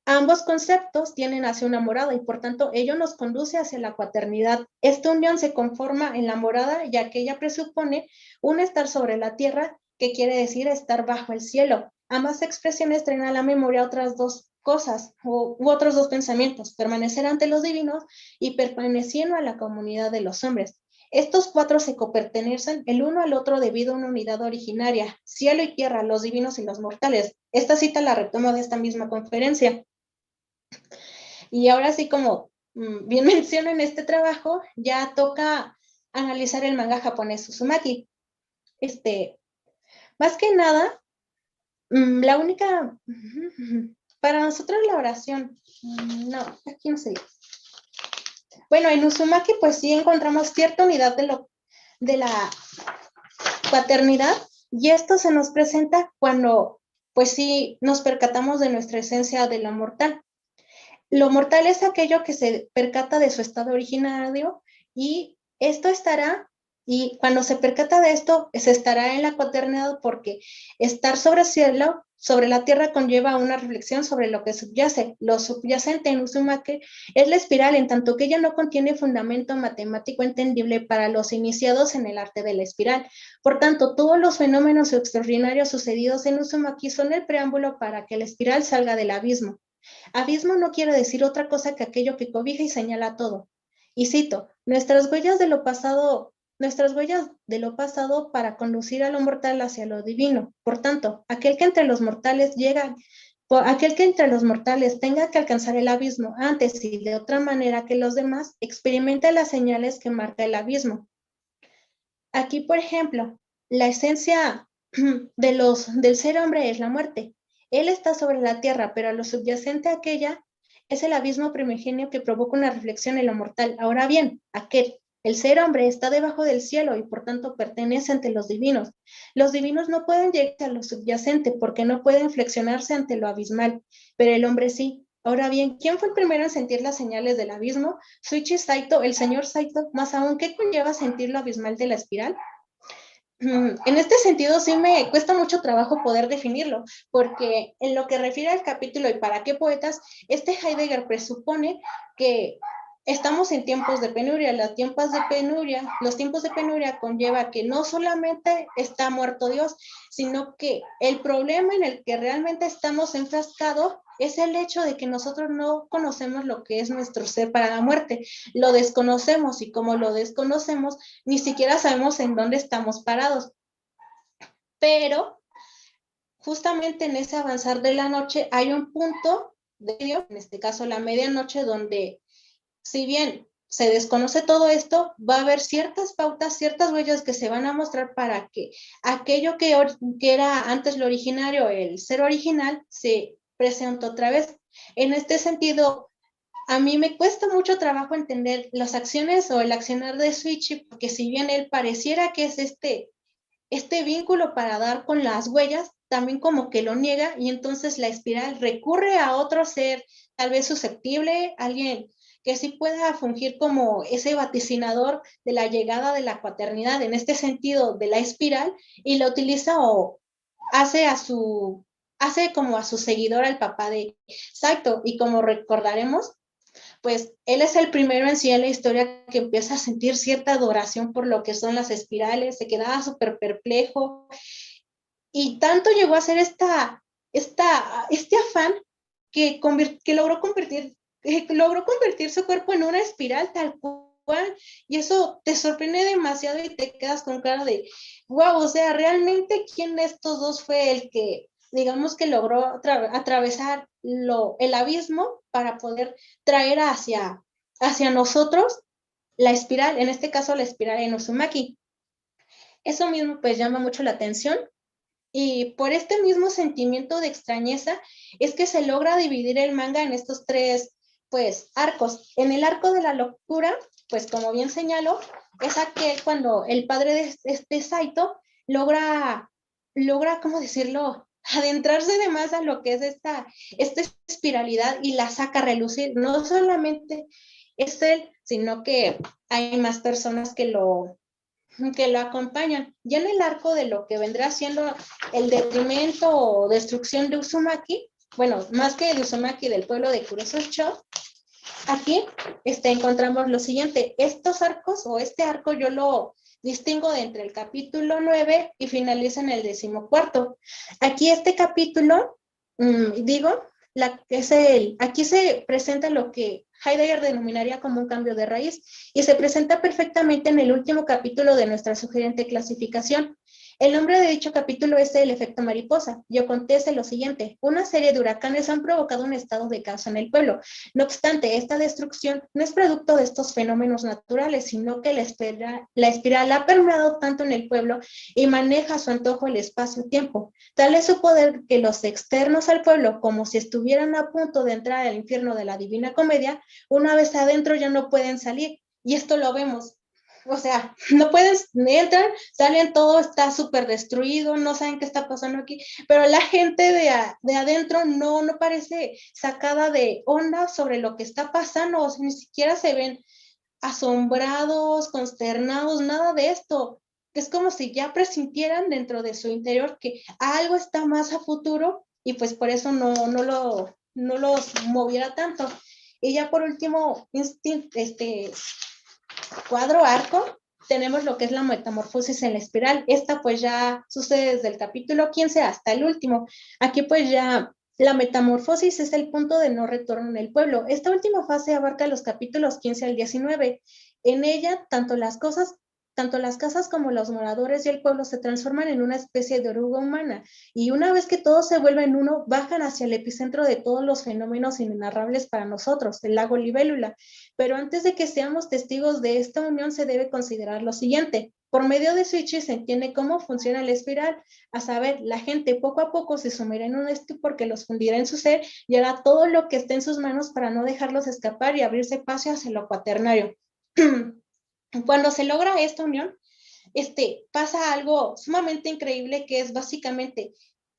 ambos conceptos tienen hacia una morada y por tanto ello nos conduce hacia la cuaternidad. Esta unión se conforma en la morada ya que ella presupone un estar sobre la tierra, que quiere decir estar bajo el cielo. Ambas expresiones traen a la memoria otras dos cosas u otros dos pensamientos: permanecer ante los divinos y permaneciendo a la comunidad de los hombres. Estos cuatro se copertenecen el uno al otro debido a una unidad originaria: cielo y tierra, los divinos y los mortales. Esta cita la retomo de esta misma conferencia. Y ahora sí, como bien menciono en este trabajo, ya toca analizar el manga japonés Uzumaki. Más que nada, la única, para nosotros la oración, no, aquí no se dice. Bueno, en Uzumaki pues sí encontramos cierta unidad de la paternidad, y esto se nos presenta cuando pues sí nos percatamos de nuestra esencia de lo mortal. Lo mortal es aquello que se percata de su estado originario, y esto estará, y cuando se percata de esto, se estará en la cuaternidad, porque estar sobre el cielo, sobre la tierra, conlleva una reflexión sobre lo que subyace. Lo subyacente en Uzumaki es la espiral, en tanto que ella no contiene fundamento matemático entendible para los iniciados en el arte de la espiral. Por tanto, todos los fenómenos extraordinarios sucedidos en Uzumaki son el preámbulo para que la espiral salga del abismo. Abismo no quiere decir otra cosa que aquello que cobija y señala todo. Y cito: nuestras huellas de lo pasado para conducir a lo mortal hacia lo divino. Por tanto, aquel que entre los mortales tenga que alcanzar el abismo antes y de otra manera que los demás, experimenta las señales que marca el abismo. Aquí, por ejemplo, la esencia del ser hombre es la muerte. Él está sobre la tierra, pero a lo subyacente a aquella es el abismo primigenio que provoca una reflexión en lo mortal. Ahora bien, aquel, El ser hombre está debajo del cielo y por tanto pertenece ante los divinos. Los divinos no pueden llegar a lo subyacente porque no pueden flexionarse ante lo abismal, pero el hombre sí. Ahora bien, ¿quién fue el primero en sentir las señales del abismo? Shuichi Saito, el señor Saito, más aún, ¿qué conlleva sentir lo abismal de la espiral? En este sentido sí me cuesta mucho trabajo poder definirlo, porque en lo que refiere al capítulo y para qué poetas, Heidegger presupone que estamos en tiempos de penuria. Los tiempos de penuria conlleva que no solamente está muerto Dios, sino que el problema en el que realmente estamos enfrascados es el hecho de que nosotros no conocemos lo que es nuestro ser para la muerte, lo desconocemos y como lo desconocemos, ni siquiera sabemos en dónde estamos parados. Pero justamente en ese avanzar de la noche hay un punto de medio, en este caso la medianoche, donde si bien se desconoce todo esto, va a haber ciertas pautas, ciertas huellas que se van a mostrar para que aquello que era antes lo originario, el ser original, se presente otra vez. En este sentido, a mí me cuesta mucho trabajo entender las acciones o el accionar de Shuichi, porque si bien él pareciera que es este vínculo para dar con las huellas, también como que lo niega y entonces la espiral recurre a otro ser tal vez susceptible, alguien que sí pueda fungir como ese vaticinador de la llegada de la cuaternidad, en este sentido de la espiral, y lo utiliza o hace como a su seguidor, al papá de Saito, y como recordaremos, pues él es el primero en sí en la historia que empieza a sentir cierta adoración por lo que son las espirales, se quedaba súper perplejo y tanto llegó a ser este afán que logró convertir su cuerpo en una espiral tal cual, y eso te sorprende demasiado y te quedas con cara de, wow, o sea, realmente quién de estos dos fue el que, digamos que logró atravesar el abismo para poder traer hacia nosotros la espiral, en este caso la espiral en Uzumaki. Eso mismo pues llama mucho la atención y por este mismo sentimiento de extrañeza es que se logra dividir el manga en estos tres, pues, arcos. En el arco de la locura, pues, como bien señalo, es aquel cuando el padre de Saito logra, ¿cómo decirlo?, adentrarse de más a lo que es esta espiralidad y la saca a relucir. No solamente es él, sino que hay más personas que lo acompañan. Ya en el arco de lo que vendrá siendo el detrimento o destrucción de Uzumaki, bueno, más que de Uzumaki, del pueblo de Kurosucho, aquí encontramos lo siguiente. Estos arcos o este arco yo lo distingo de entre el capítulo 9 y finaliza en el 14. Aquí este capítulo, aquí se presenta lo que Heidegger denominaría como un cambio de raíz y se presenta perfectamente en el último capítulo de nuestra sugerente clasificación. El nombre de dicho capítulo es el efecto mariposa y acontece lo siguiente: una serie de huracanes han provocado un estado de caos en el pueblo. No obstante, esta destrucción no es producto de estos fenómenos naturales, sino que la espiral ha permeado tanto en el pueblo y maneja a su antojo el espacio-tiempo. Tal es su poder que los externos al pueblo, como si estuvieran a punto de entrar al infierno de la Divina Comedia, una vez adentro ya no pueden salir. Y esto lo vemos. O sea, no pueden, entran, salen, todo está súper destruido, no saben qué está pasando aquí, pero la gente de adentro no parece sacada de onda sobre lo que está pasando, o sea, ni siquiera se ven asombrados, consternados, nada de esto. Es como si ya presintieran dentro de su interior que algo está más a futuro y pues por eso no los moviera tanto. Y ya por último, cuadro arco, tenemos lo que es la metamorfosis en la espiral. Esta pues ya sucede desde el capítulo 15 hasta el último. Aquí pues ya la metamorfosis es el punto de no retorno en el pueblo. Esta última fase abarca los capítulos 15 al 19. En ella, tanto las casas como los moradores y el pueblo se transforman en una especie de oruga humana, y una vez que todos se vuelven uno, bajan hacia el epicentro de todos los fenómenos inenarrables para nosotros, el lago Libélula. Pero antes de que seamos testigos de esta unión, se debe considerar lo siguiente. Por medio de Shuichi se entiende cómo funciona la espiral, a saber, la gente poco a poco se sumirá en un estupor que los fundirá en su ser y hará todo lo que esté en sus manos para no dejarlos escapar y abrirse paso hacia lo cuaternario. Cuando se logra esta unión, pasa algo sumamente increíble, que es básicamente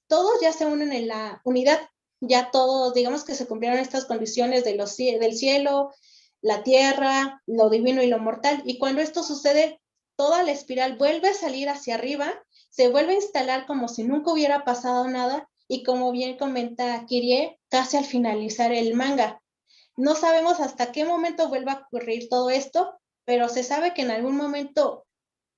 todos ya se unen en la unidad, ya todos, digamos que se cumplieron estas condiciones de del cielo, la tierra, lo divino y lo mortal, y cuando esto sucede, toda la espiral vuelve a salir hacia arriba, se vuelve a instalar como si nunca hubiera pasado nada, y como bien comenta Kirie, casi al finalizar el manga. No sabemos hasta qué momento vuelva a ocurrir todo esto, pero se sabe que en algún momento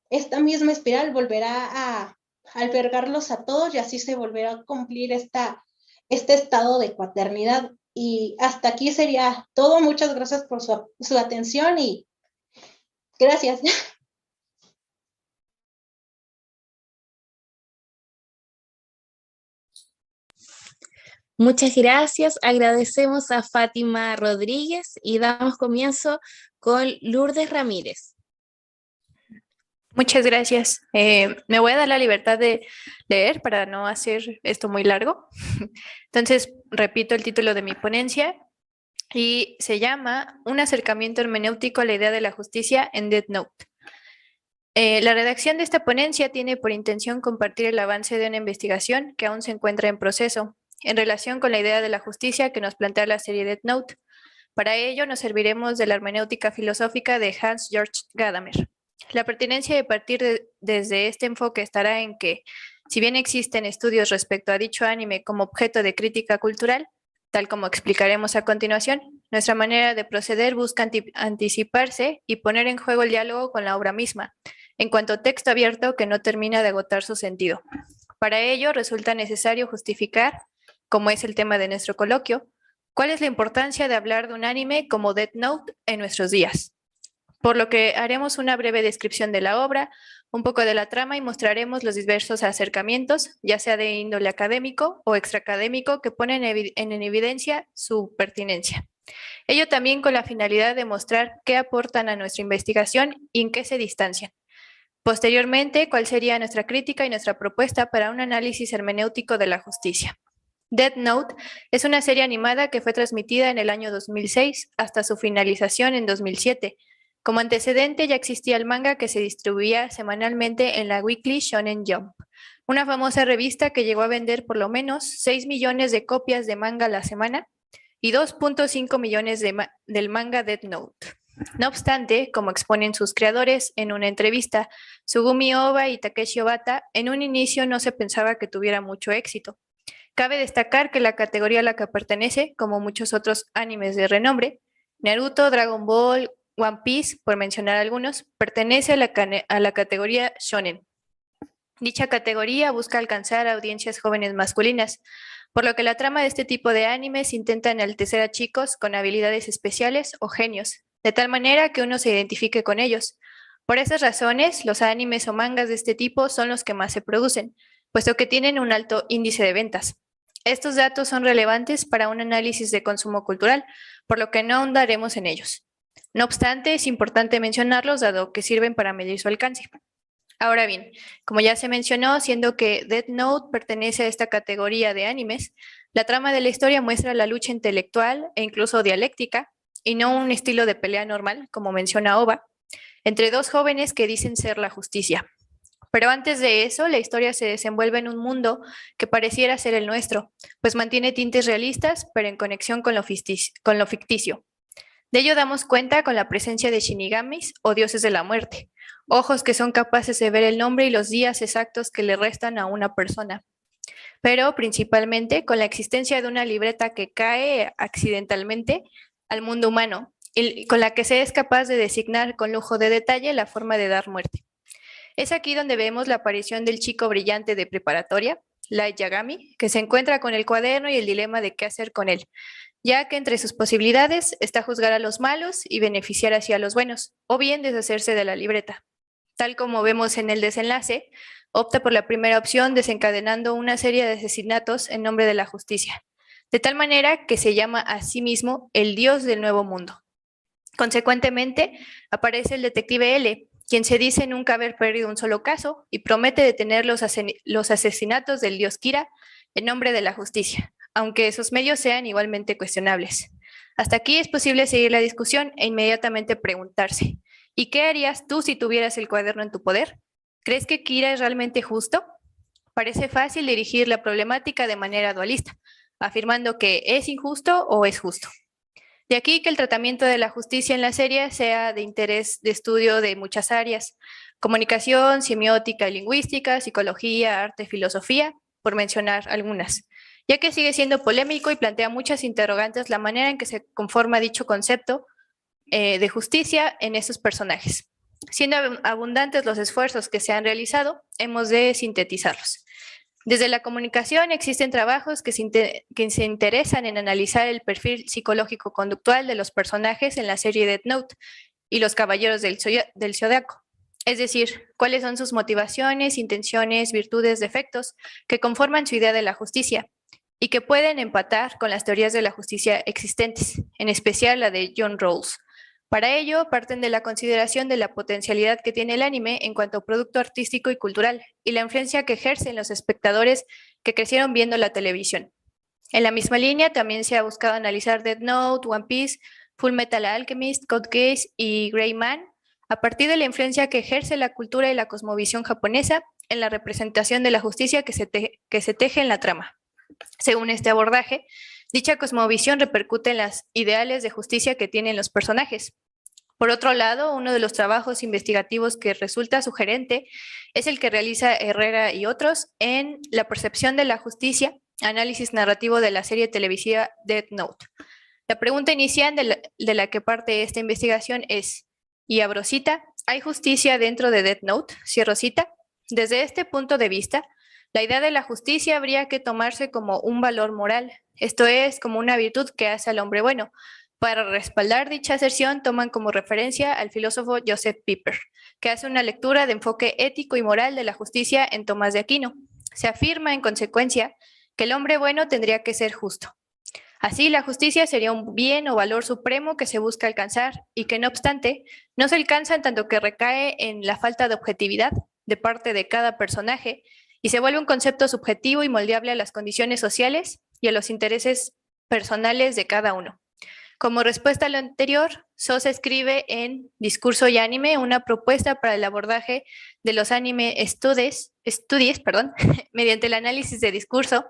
esta misma espiral volverá a albergarlos a todos y así se volverá a cumplir este estado de cuaternidad. Y hasta aquí sería todo. Muchas gracias por su atención y gracias. Muchas gracias. Agradecemos a Fátima Rodríguez y damos comienzo con Lourdes Ramírez. Muchas gracias. Me voy a dar la libertad de leer para no hacer esto muy largo. Entonces, repito el título de mi ponencia y se llama Un acercamiento hermenéutico a la idea de la justicia en Death Note. La redacción de esta ponencia tiene por intención compartir el avance de una investigación que aún se encuentra en proceso en relación con la idea de la justicia que nos plantea la serie Death Note. Para ello nos serviremos de la hermenéutica filosófica de Hans-Georg Gadamer. La pertinencia de partir desde este enfoque estará en que, si bien existen estudios respecto a dicho anime como objeto de crítica cultural, tal como explicaremos a continuación, nuestra manera de proceder busca anticiparse y poner en juego el diálogo con la obra misma, en cuanto texto abierto que no termina de agotar su sentido. Para ello resulta necesario justificar, como es el tema de nuestro coloquio, cuál es la importancia de hablar de un anime como Death Note en nuestros días. Por lo que haremos una breve descripción de la obra, un poco de la trama y mostraremos los diversos acercamientos, ya sea de índole académico o extraacadémico, que ponen en evidencia su pertinencia. Ello también con la finalidad de mostrar qué aportan a nuestra investigación y en qué se distancian. Posteriormente, cuál sería nuestra crítica y nuestra propuesta para un análisis hermenéutico de la justicia. Death Note es una serie animada que fue transmitida en el año 2006 hasta su finalización en 2007. Como antecedente ya existía el manga que se distribuía semanalmente en la Weekly Shonen Jump, una famosa revista que llegó a vender por lo menos 6 millones de copias de manga a la semana y 2.5 millones del manga Death Note. No obstante, como exponen sus creadores en una entrevista, Sugumi Ohba y Takeshi Obata, en un inicio no se pensaba que tuviera mucho éxito. Cabe destacar que la categoría a la que pertenece, como muchos otros animes de renombre, Naruto, Dragon Ball, One Piece, por mencionar algunos, pertenece a la categoría shonen. Dicha categoría busca alcanzar a audiencias jóvenes masculinas, por lo que la trama de este tipo de animes intenta enaltecer a chicos con habilidades especiales o genios, de tal manera que uno se identifique con ellos. Por esas razones, los animes o mangas de este tipo son los que más se producen, puesto que tienen un alto índice de ventas. Estos datos son relevantes para un análisis de consumo cultural, por lo que no ahondaremos en ellos. No obstante, es importante mencionarlos dado que sirven para medir su alcance. Ahora bien, como ya se mencionó, siendo que Death Note pertenece a esta categoría de animes, la trama de la historia muestra la lucha intelectual e incluso dialéctica, y no un estilo de pelea normal, como menciona Ohba, entre dos jóvenes que dicen ser la justicia. Pero antes de eso, la historia se desenvuelve en un mundo que pareciera ser el nuestro, pues mantiene tintes realistas, pero en conexión con lo ficticio. De ello damos cuenta con la presencia de shinigamis o dioses de la muerte, ojos que son capaces de ver el nombre y los días exactos que le restan a una persona, pero principalmente con la existencia de una libreta que cae accidentalmente al mundo humano y con la que se es capaz de designar con lujo de detalle la forma de dar muerte. Es aquí donde vemos la aparición del chico brillante de preparatoria, Light Yagami, que se encuentra con el cuaderno y el dilema de qué hacer con él, ya que entre sus posibilidades está juzgar a los malos y beneficiar así a los buenos, o bien deshacerse de la libreta. Tal como vemos en el desenlace, opta por la primera opción desencadenando una serie de asesinatos en nombre de la justicia, de tal manera que se llama a sí mismo el dios del nuevo mundo. Consecuentemente, aparece el detective L, quien se dice nunca haber perdido un solo caso y promete detener los asesinatos del dios Kira en nombre de la justicia, aunque esos medios sean igualmente cuestionables. Hasta aquí es posible seguir la discusión e inmediatamente preguntarse, ¿Y qué harías tú si tuvieras el cuaderno en tu poder? ¿Crees que Kira es realmente justo? Parece fácil dirigir la problemática de manera dualista, afirmando que es injusto o es justo. De aquí que el tratamiento de la justicia en la serie sea de interés de estudio de muchas áreas: comunicación, semiótica y lingüística, psicología, arte, filosofía, por mencionar algunas, ya que sigue siendo polémico y plantea muchas interrogantes la manera en que se conforma dicho concepto de justicia en estos personajes. Siendo abundantes los esfuerzos que se han realizado, hemos de sintetizarlos. Desde la comunicación existen trabajos que se interesan en analizar el perfil psicológico-conductual de los personajes en la serie Death Note y Los Caballeros del Zodiaco. Es decir, cuáles son sus motivaciones, intenciones, virtudes, defectos que conforman su idea de la justicia y que pueden empatar con las teorías de la justicia existentes, en especial la de John Rawls. Para ello, parten de la consideración de la potencialidad que tiene el anime en cuanto a producto artístico y cultural y la influencia que ejerce en los espectadores que crecieron viendo la televisión. En la misma línea, también se ha buscado analizar Death Note, One Piece, Full Metal Alchemist, Code Geass y Gray Man a partir de la influencia que ejerce la cultura y la cosmovisión japonesa en la representación de la justicia que se teje en la trama. Según este abordaje, dicha cosmovisión repercute en los ideales de justicia que tienen los personajes. Por otro lado, uno de los trabajos investigativos que resulta sugerente es el que realiza Herrera y otros en La percepción de la justicia, análisis narrativo de la serie televisiva Death Note. La pregunta inicial de la que parte esta investigación es, y abro cita, ¿hay justicia dentro de Death Note? Cierro cita. Desde este punto de vista, la idea de la justicia habría que tomarse como un valor moral, esto es, como una virtud que hace al hombre bueno. Para respaldar dicha aserción, toman como referencia al filósofo Joseph Pieper, que hace una lectura de enfoque ético y moral de la justicia en Tomás de Aquino. Se afirma, en consecuencia, que el hombre bueno tendría que ser justo. Así, la justicia sería un bien o valor supremo que se busca alcanzar y que, no obstante, no se alcanza en tanto que recae en la falta de objetividad de parte de cada personaje y se vuelve un concepto subjetivo y moldeable a las condiciones sociales y a los intereses personales de cada uno. Como respuesta a lo anterior, Sosa escribe en Discurso y Anime una propuesta para el abordaje de los anime studies, mediante el análisis de discurso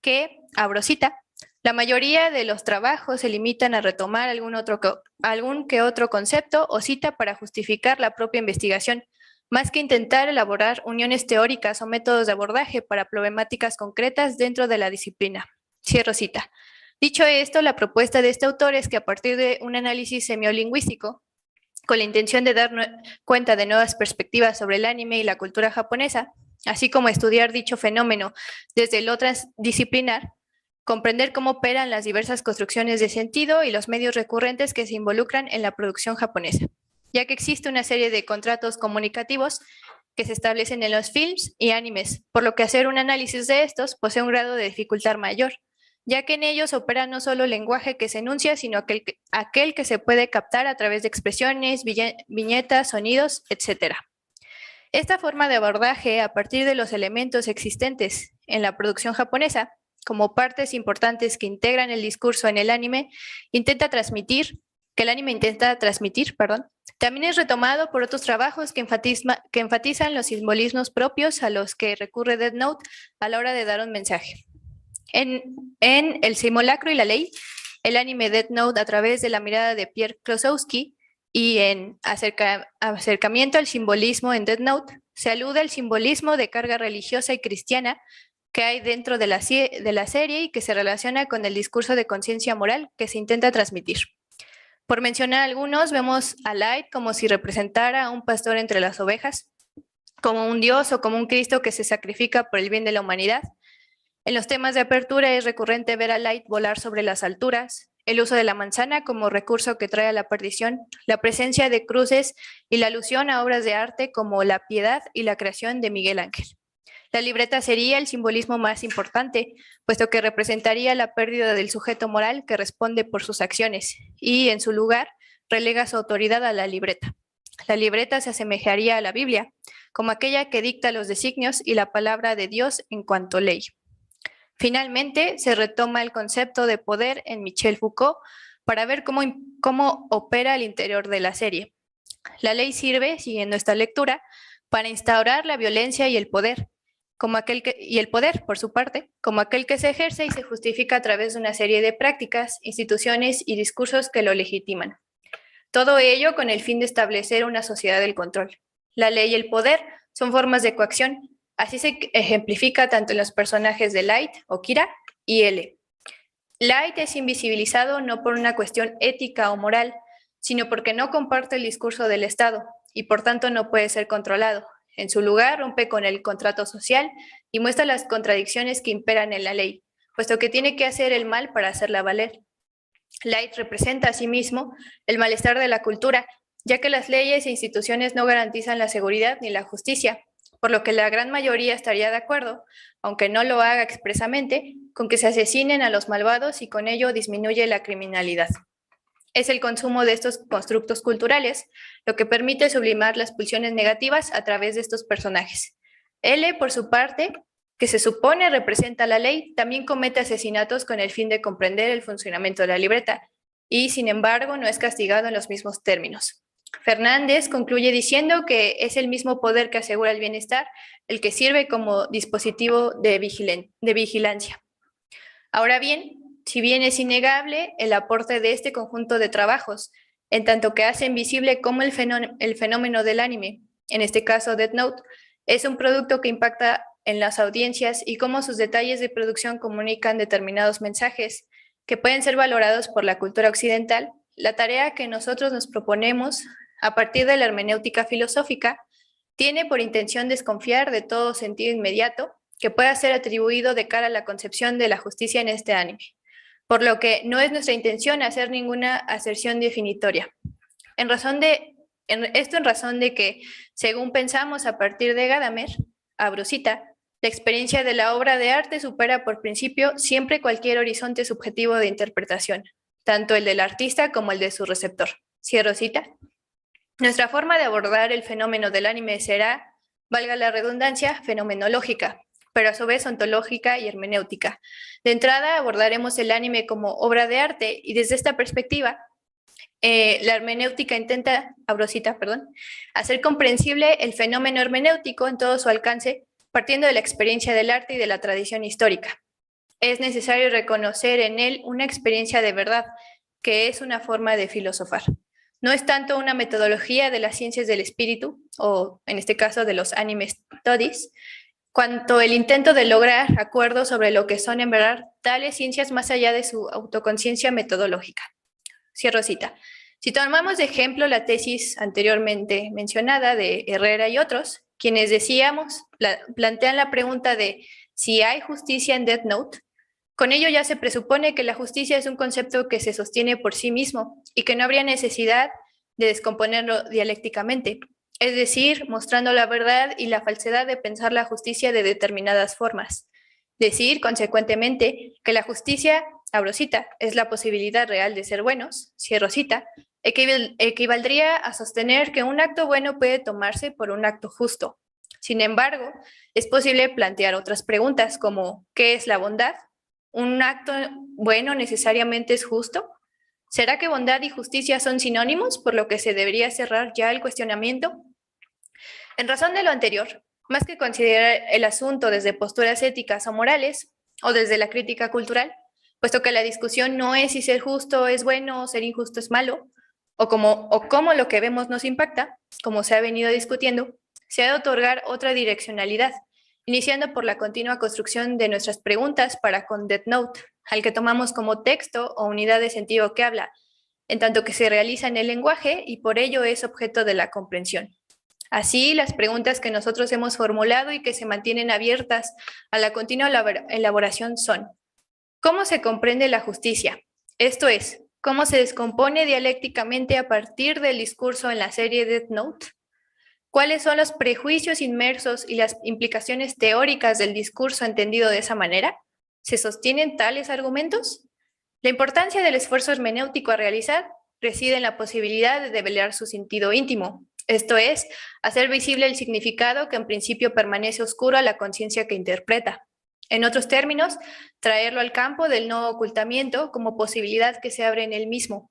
que, abro cita, la mayoría de los trabajos se limitan a retomar algún que otro concepto o cita para justificar la propia investigación, más que intentar elaborar uniones teóricas o métodos de abordaje para problemáticas concretas dentro de la disciplina. Cierro cita. Dicho esto, la propuesta de este autor es que a partir de un análisis semiolingüístico, con la intención de dar cuenta de nuevas perspectivas sobre el anime y la cultura japonesa, así como estudiar dicho fenómeno desde lo transdisciplinar, comprender cómo operan las diversas construcciones de sentido y los medios recurrentes que se involucran en la producción japonesa, ya que existe una serie de contratos comunicativos que se establecen en los films y animes, por lo que hacer un análisis de estos posee un grado de dificultad mayor, ya que en ellos opera no solo el lenguaje que se enuncia, sino aquel que se puede captar a través de expresiones, viñetas, sonidos, etc. Esta forma de abordaje a partir de los elementos existentes en la producción japonesa, como partes importantes que integran el discurso en el anime, también es retomado por otros trabajos que enfatizan los simbolismos propios a los que recurre Death Note a la hora de dar un mensaje. En El simulacro y la ley, el anime Death Note a través de la mirada de Pierre Klosowski, y en Acercamiento al simbolismo en Death Note, se alude al simbolismo de carga religiosa y cristiana que hay dentro de la serie y que se relaciona con el discurso de conciencia moral que se intenta transmitir. Por mencionar algunos, vemos a Light como si representara a un pastor entre las ovejas, como un dios o como un Cristo que se sacrifica por el bien de la humanidad. En los temas de apertura es recurrente ver a Light volar sobre las alturas, el uso de la manzana como recurso que trae a la perdición, la presencia de cruces y la alusión a obras de arte como La Piedad y la creación de Miguel Ángel. La libreta sería el simbolismo más importante, puesto que representaría la pérdida del sujeto moral que responde por sus acciones y, en su lugar, relega su autoridad a la libreta. La libreta se asemejaría a la Biblia, como aquella que dicta los designios y la palabra de Dios en cuanto ley. Finalmente, se retoma el concepto de poder en Michel Foucault para ver cómo opera al interior de la serie. La ley sirve, siguiendo esta lectura, para instaurar la violencia y el poder, y el poder, por su parte, como aquel que se ejerce y se justifica a través de una serie de prácticas, instituciones y discursos que lo legitiman. Todo ello con el fin de establecer una sociedad del control. La ley y el poder son formas de coacción. Así se ejemplifica tanto en los personajes de Light o Kira y L. Light es invisibilizado no por una cuestión ética o moral, sino porque no comparte el discurso del Estado y por tanto no puede ser controlado. En su lugar, rompe con el contrato social y muestra las contradicciones que imperan en la ley, puesto que tiene que hacer el mal para hacerla valer. Light representa asimismo el malestar de la cultura, ya que las leyes e instituciones no garantizan la seguridad ni la justicia, por lo que la gran mayoría estaría de acuerdo, aunque no lo haga expresamente, con que se asesinen a los malvados y con ello disminuye la criminalidad. Es el consumo de estos constructos culturales lo que permite sublimar las pulsiones negativas a través de estos personajes. L, por su parte, que se supone representa la ley, también comete asesinatos con el fin de comprender el funcionamiento de la libreta y, sin embargo, no es castigado en los mismos términos. Fernández concluye diciendo que es el mismo poder que asegura el bienestar el que sirve como dispositivo de vigilancia. Ahora bien, si bien es innegable el aporte de este conjunto de trabajos, en tanto que hacen visible cómo el fenómeno del anime, en este caso Death Note, es un producto que impacta en las audiencias y cómo sus detalles de producción comunican determinados mensajes que pueden ser valorados por la cultura occidental, la tarea que nosotros nos proponemos a partir de la hermenéutica filosófica tiene por intención desconfiar de todo sentido inmediato que pueda ser atribuido de cara a la concepción de la justicia en este anime, por lo que no es nuestra intención hacer ninguna aserción definitoria. En razón de que, según pensamos a partir de Gadamer, Abrosita, la experiencia de la obra de arte supera por principio siempre cualquier horizonte subjetivo de interpretación, tanto el del artista como el de su receptor. Cierro cita. Nuestra forma de abordar el fenómeno del anime será, valga la redundancia, fenomenológica, pero a su vez ontológica y hermenéutica. De entrada abordaremos el anime como obra de arte y desde esta perspectiva, la hermenéutica intenta, hacer comprensible el fenómeno hermenéutico en todo su alcance, partiendo de la experiencia del arte y de la tradición histórica. Es necesario reconocer en él una experiencia de verdad, que es una forma de filosofar. No es tanto una metodología de las ciencias del espíritu, o en este caso de los anime studies, cuanto el intento de lograr acuerdos sobre lo que son en verdad tales ciencias más allá de su autoconciencia metodológica. Cierro cita. Si tomamos de ejemplo la tesis anteriormente mencionada de Herrera y otros, quienes plantean la pregunta de si hay justicia en Death Note, con ello ya se presupone que la justicia es un concepto que se sostiene por sí mismo y que no habría necesidad de descomponerlo dialécticamente, es decir, mostrando la verdad y la falsedad de pensar la justicia de determinadas formas. Decir, consecuentemente, que la justicia, abro cita, es la posibilidad real de ser buenos, cierro cita, equivaldría a sostener que un acto bueno puede tomarse por un acto justo. Sin embargo, es posible plantear otras preguntas como ¿qué es la bondad? ¿Un acto bueno necesariamente es justo? ¿Será que bondad y justicia son sinónimos, por lo que se debería cerrar ya el cuestionamiento? En razón de lo anterior, más que considerar el asunto desde posturas éticas o morales, o desde la crítica cultural, puesto que la discusión no es si ser justo es bueno o ser injusto es malo, o cómo lo que vemos nos impacta, como se ha venido discutiendo, se ha de otorgar otra direccionalidad, iniciando por la continua construcción de nuestras preguntas para con Death Note, al que tomamos como texto o unidad de sentido que habla, en tanto que se realiza en el lenguaje y por ello es objeto de la comprensión. Así, las preguntas que nosotros hemos formulado y que se mantienen abiertas a la continua elaboración son: ¿cómo se comprende la justicia? Esto es, ¿cómo se descompone dialécticamente a partir del discurso en la serie Death Note? ¿Cuáles son los prejuicios inmersos y las implicaciones teóricas del discurso entendido de esa manera? ¿Se sostienen tales argumentos? La importancia del esfuerzo hermenéutico a realizar reside en la posibilidad de develar su sentido íntimo, esto es, hacer visible el significado que en principio permanece oscuro a la conciencia que interpreta. En otros términos, traerlo al campo del no ocultamiento como posibilidad que se abre en él mismo.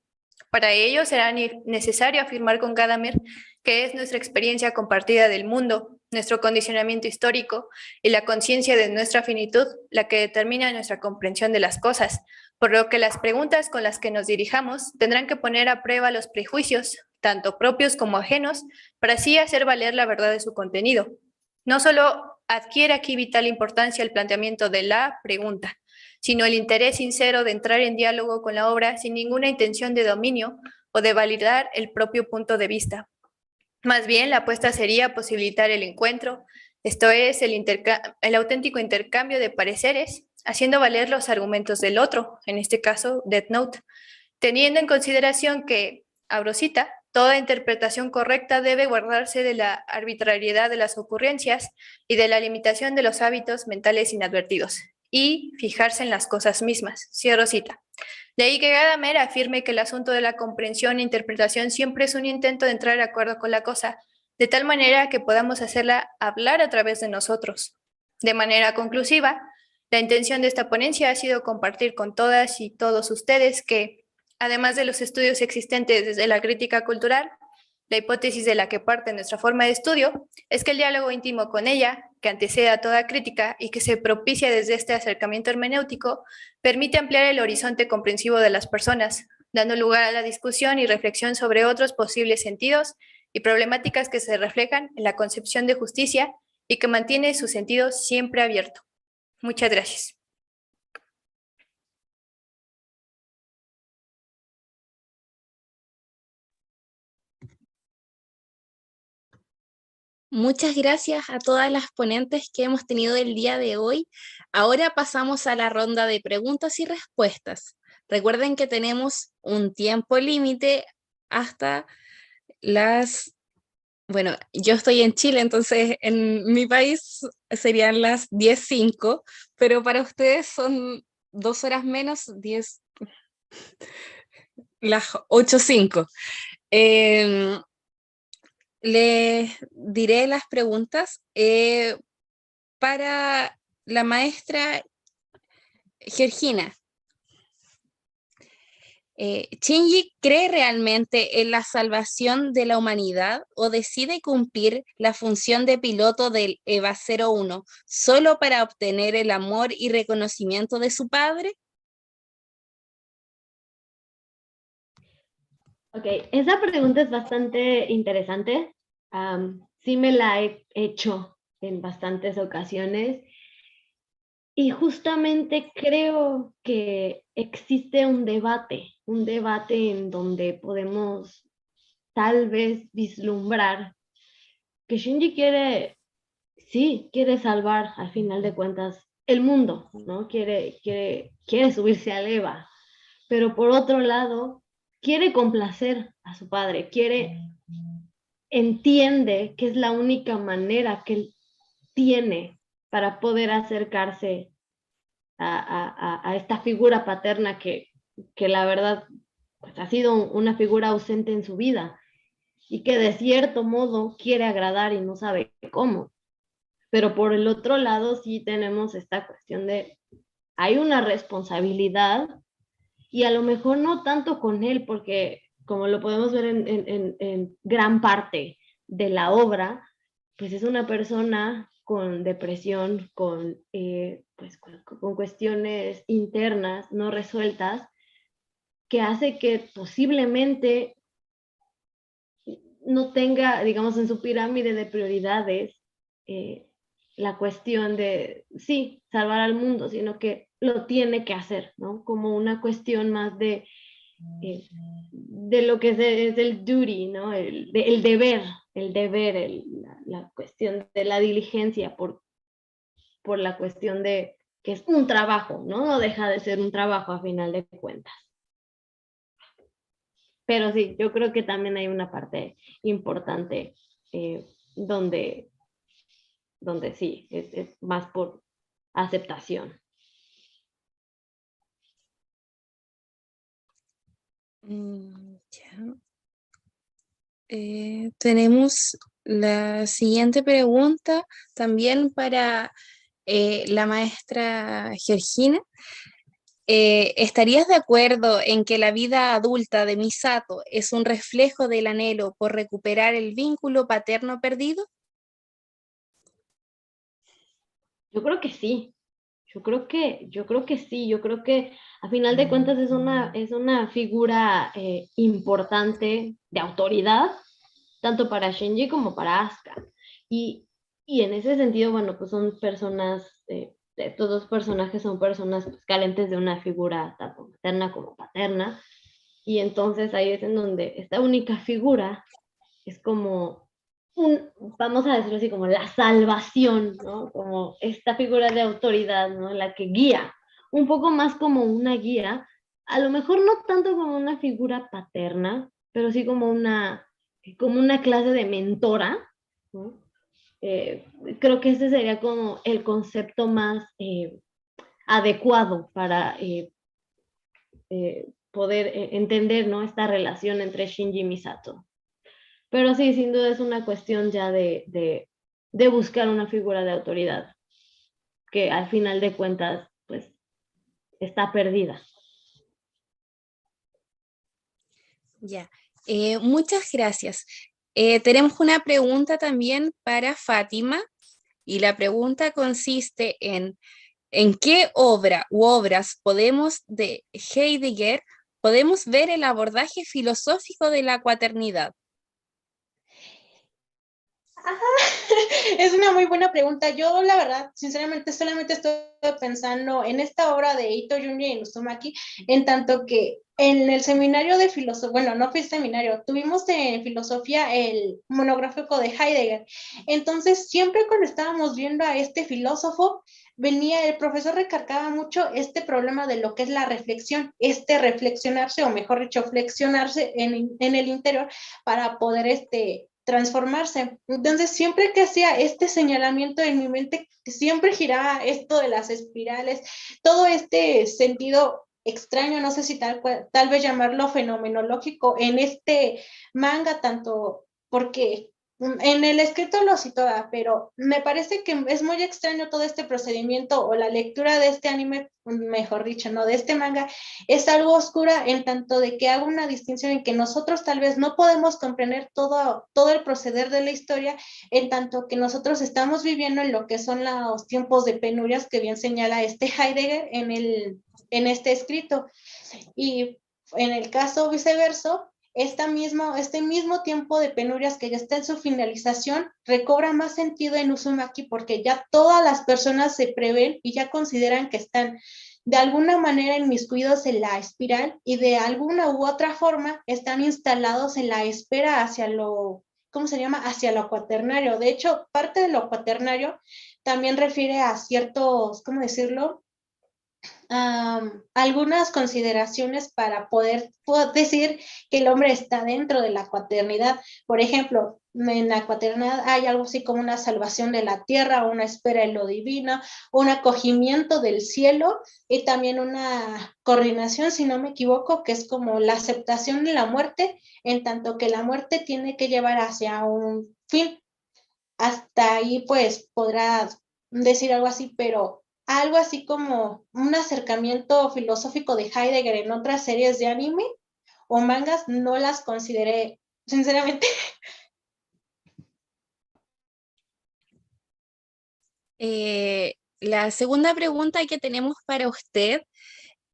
Para ello será necesario afirmar con Gadamer que es nuestra experiencia compartida del mundo, nuestro condicionamiento histórico y la conciencia de nuestra finitud la que determina nuestra comprensión de las cosas, por lo que las preguntas con las que nos dirijamos tendrán que poner a prueba los prejuicios, tanto propios como ajenos, para así hacer valer la verdad de su contenido. No solo adquiere aquí vital importancia el planteamiento de la pregunta, sino el interés sincero de entrar en diálogo con la obra sin ninguna intención de dominio o de validar el propio punto de vista. Más bien, la apuesta sería posibilitar el encuentro, esto es, el auténtico intercambio de pareceres, haciendo valer los argumentos del otro, en este caso, Death Note, teniendo en consideración que, abro cita, toda interpretación correcta debe guardarse de la arbitrariedad de las ocurrencias y de la limitación de los hábitos mentales inadvertidos, y fijarse en las cosas mismas, cierro cita. De ahí que Gadamer afirme que el asunto de la comprensión e interpretación siempre es un intento de entrar de acuerdo con la cosa, de tal manera que podamos hacerla hablar a través de nosotros. De manera conclusiva, la intención de esta ponencia ha sido compartir con todas y todos ustedes que, además de los estudios existentes desde la crítica cultural, la hipótesis de la que parte nuestra forma de estudio es que el diálogo íntimo con ella, que antecede a toda crítica y que se propicia desde este acercamiento hermenéutico, permite ampliar el horizonte comprensivo de las personas, dando lugar a la discusión y reflexión sobre otros posibles sentidos y problemáticas que se reflejan en la concepción de justicia y que mantiene su sentido siempre abierto. Muchas gracias. Muchas gracias a todas las ponentes que hemos tenido el día de hoy. Ahora pasamos a la ronda de preguntas y respuestas. Recuerden que tenemos un tiempo límite hasta las... Bueno, yo estoy en Chile, entonces en mi país serían las 10:05, pero para ustedes son 2 horas menos, las 8:05. Les diré las preguntas para la maestra Georgina. ¿Shinji cree realmente en la salvación de la humanidad o decide cumplir la función de piloto del EVA 01 solo para obtener el amor y reconocimiento de su padre? Ok, esa pregunta es bastante interesante. Sí me la he hecho en bastantes ocasiones y justamente creo que existe un debate en donde podemos tal vez vislumbrar que Shinji quiere salvar al final de cuentas el mundo, ¿no? Quiere subirse al EVA, pero por otro lado quiere complacer a su padre, entiende que es la única manera que él tiene para poder acercarse a esta figura paterna que la verdad pues, ha sido una figura ausente en su vida y que de cierto modo quiere agradar y no sabe cómo. Pero por el otro lado sí tenemos esta cuestión de hay una responsabilidad y a lo mejor no tanto con él, porque como lo podemos ver en gran parte de la obra, pues es una persona con depresión, con cuestiones internas no resueltas, que hace que posiblemente no tenga, digamos, en su pirámide de prioridades la cuestión de, sí, salvar al mundo, sino que lo tiene que hacer, ¿no? Como una cuestión más de lo que es el duty, ¿no? El deber, la cuestión de la diligencia por la cuestión de que es un trabajo, ¿no? No deja de ser un trabajo a final de cuentas. Pero sí, yo creo que también hay una parte importante donde sí, es más por aceptación. Tenemos la siguiente pregunta también para la maestra Georgina. ¿estarías de acuerdo en que la vida adulta de Misato es un reflejo del anhelo por recuperar el vínculo paterno perdido? Yo creo que sí. Yo creo que sí. Yo creo que a final de cuentas es una figura importante de autoridad, tanto para Shinji como para Asuka. Y, y en ese sentido, bueno, pues son personas, estos dos personajes son personas pues, carentes de una figura tanto materna como paterna. Y entonces ahí es en donde esta única figura es como vamos a decirlo así, como la salvación, ¿no? Como esta figura de autoridad, ¿no? La que guía, un poco más como una guía, a lo mejor no tanto como una figura paterna, pero sí como una clase de mentora, ¿no? Creo que ese sería como el concepto más adecuado para poder entender, ¿no? Esta relación entre Shinji y Misato. Pero sí, sin duda es una cuestión ya de buscar una figura de autoridad que al final de cuentas, pues, está perdida. Ya, muchas gracias. Tenemos una pregunta también para Fátima y la pregunta consiste ¿en qué obra u obras de Heidegger podemos ver el abordaje filosófico de la cuaternidad? Es una muy buena pregunta. Yo, la verdad, sinceramente, solamente estoy pensando en esta obra de Ito Junji y Uzumaki, en tanto que en el seminario de filosofía, bueno, no fue seminario, tuvimos en filosofía el monográfico de Heidegger. Entonces, siempre cuando estábamos viendo a este filósofo, venía, el profesor recargaba mucho este problema de lo que es la reflexión, reflexionarse, o mejor dicho, flexionarse en el interior para poder transformarse. Entonces, siempre que hacía este señalamiento en mi mente, siempre giraba esto de las espirales, todo este sentido extraño, no sé si tal vez llamarlo fenomenológico en este manga, tanto porque en el escrito lo citaba, pero me parece que es muy extraño todo este procedimiento o la lectura de este anime, mejor dicho, no, de este manga, es algo oscura en tanto de que hago una distinción en que nosotros tal vez no podemos comprender todo el proceder de la historia, en tanto que nosotros estamos viviendo en lo que son los tiempos de penurias que bien señala este Heidegger en este escrito. Y en el caso viceverso, este mismo tiempo de penurias que ya está en su finalización recobra más sentido en Uzumaki porque ya todas las personas se prevén y ya consideran que están de alguna manera inmiscuidos en la espiral y de alguna u otra forma están instalados en la espera hacia lo, ¿cómo se llama? Hacia lo cuaternario. De hecho, parte de lo cuaternario también refiere a ciertos, ¿cómo decirlo? Algunas consideraciones para poder decir que el hombre está dentro de la cuaternidad. Por ejemplo, en la cuaternidad hay algo así como una salvación de la tierra, una espera en lo divino, un acogimiento del cielo y también una coordinación, si no me equivoco, que es como la aceptación de la muerte, en tanto que la muerte tiene que llevar hacia un fin. Hasta ahí pues podrás decir algo así, pero algo así como un acercamiento filosófico de Heidegger en otras series de anime o mangas no las consideré, sinceramente. La segunda pregunta que tenemos para usted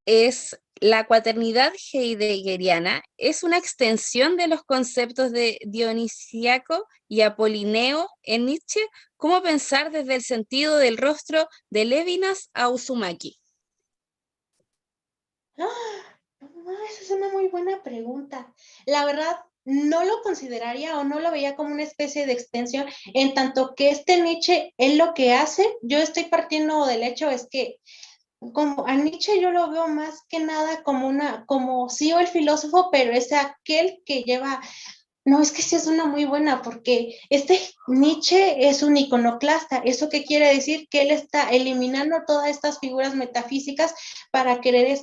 es, ¿la cuaternidad heideggeriana es una extensión de los conceptos de Dionisíaco y Apolineo en Nietzsche? ¿Cómo pensar desde el sentido del rostro de Levinas a Uzumaki? Esa es una muy buena pregunta. La verdad, no lo consideraría o no lo veía como una especie de extensión, en tanto que Nietzsche, él lo que hace, yo estoy partiendo del hecho es que como a Nietzsche yo lo veo más que nada como sí o el filósofo, pero es aquel que lleva, no, es que sí es una muy buena, porque Nietzsche es un iconoclasta. ¿Eso qué quiere decir? Que él está eliminando todas estas figuras metafísicas para querer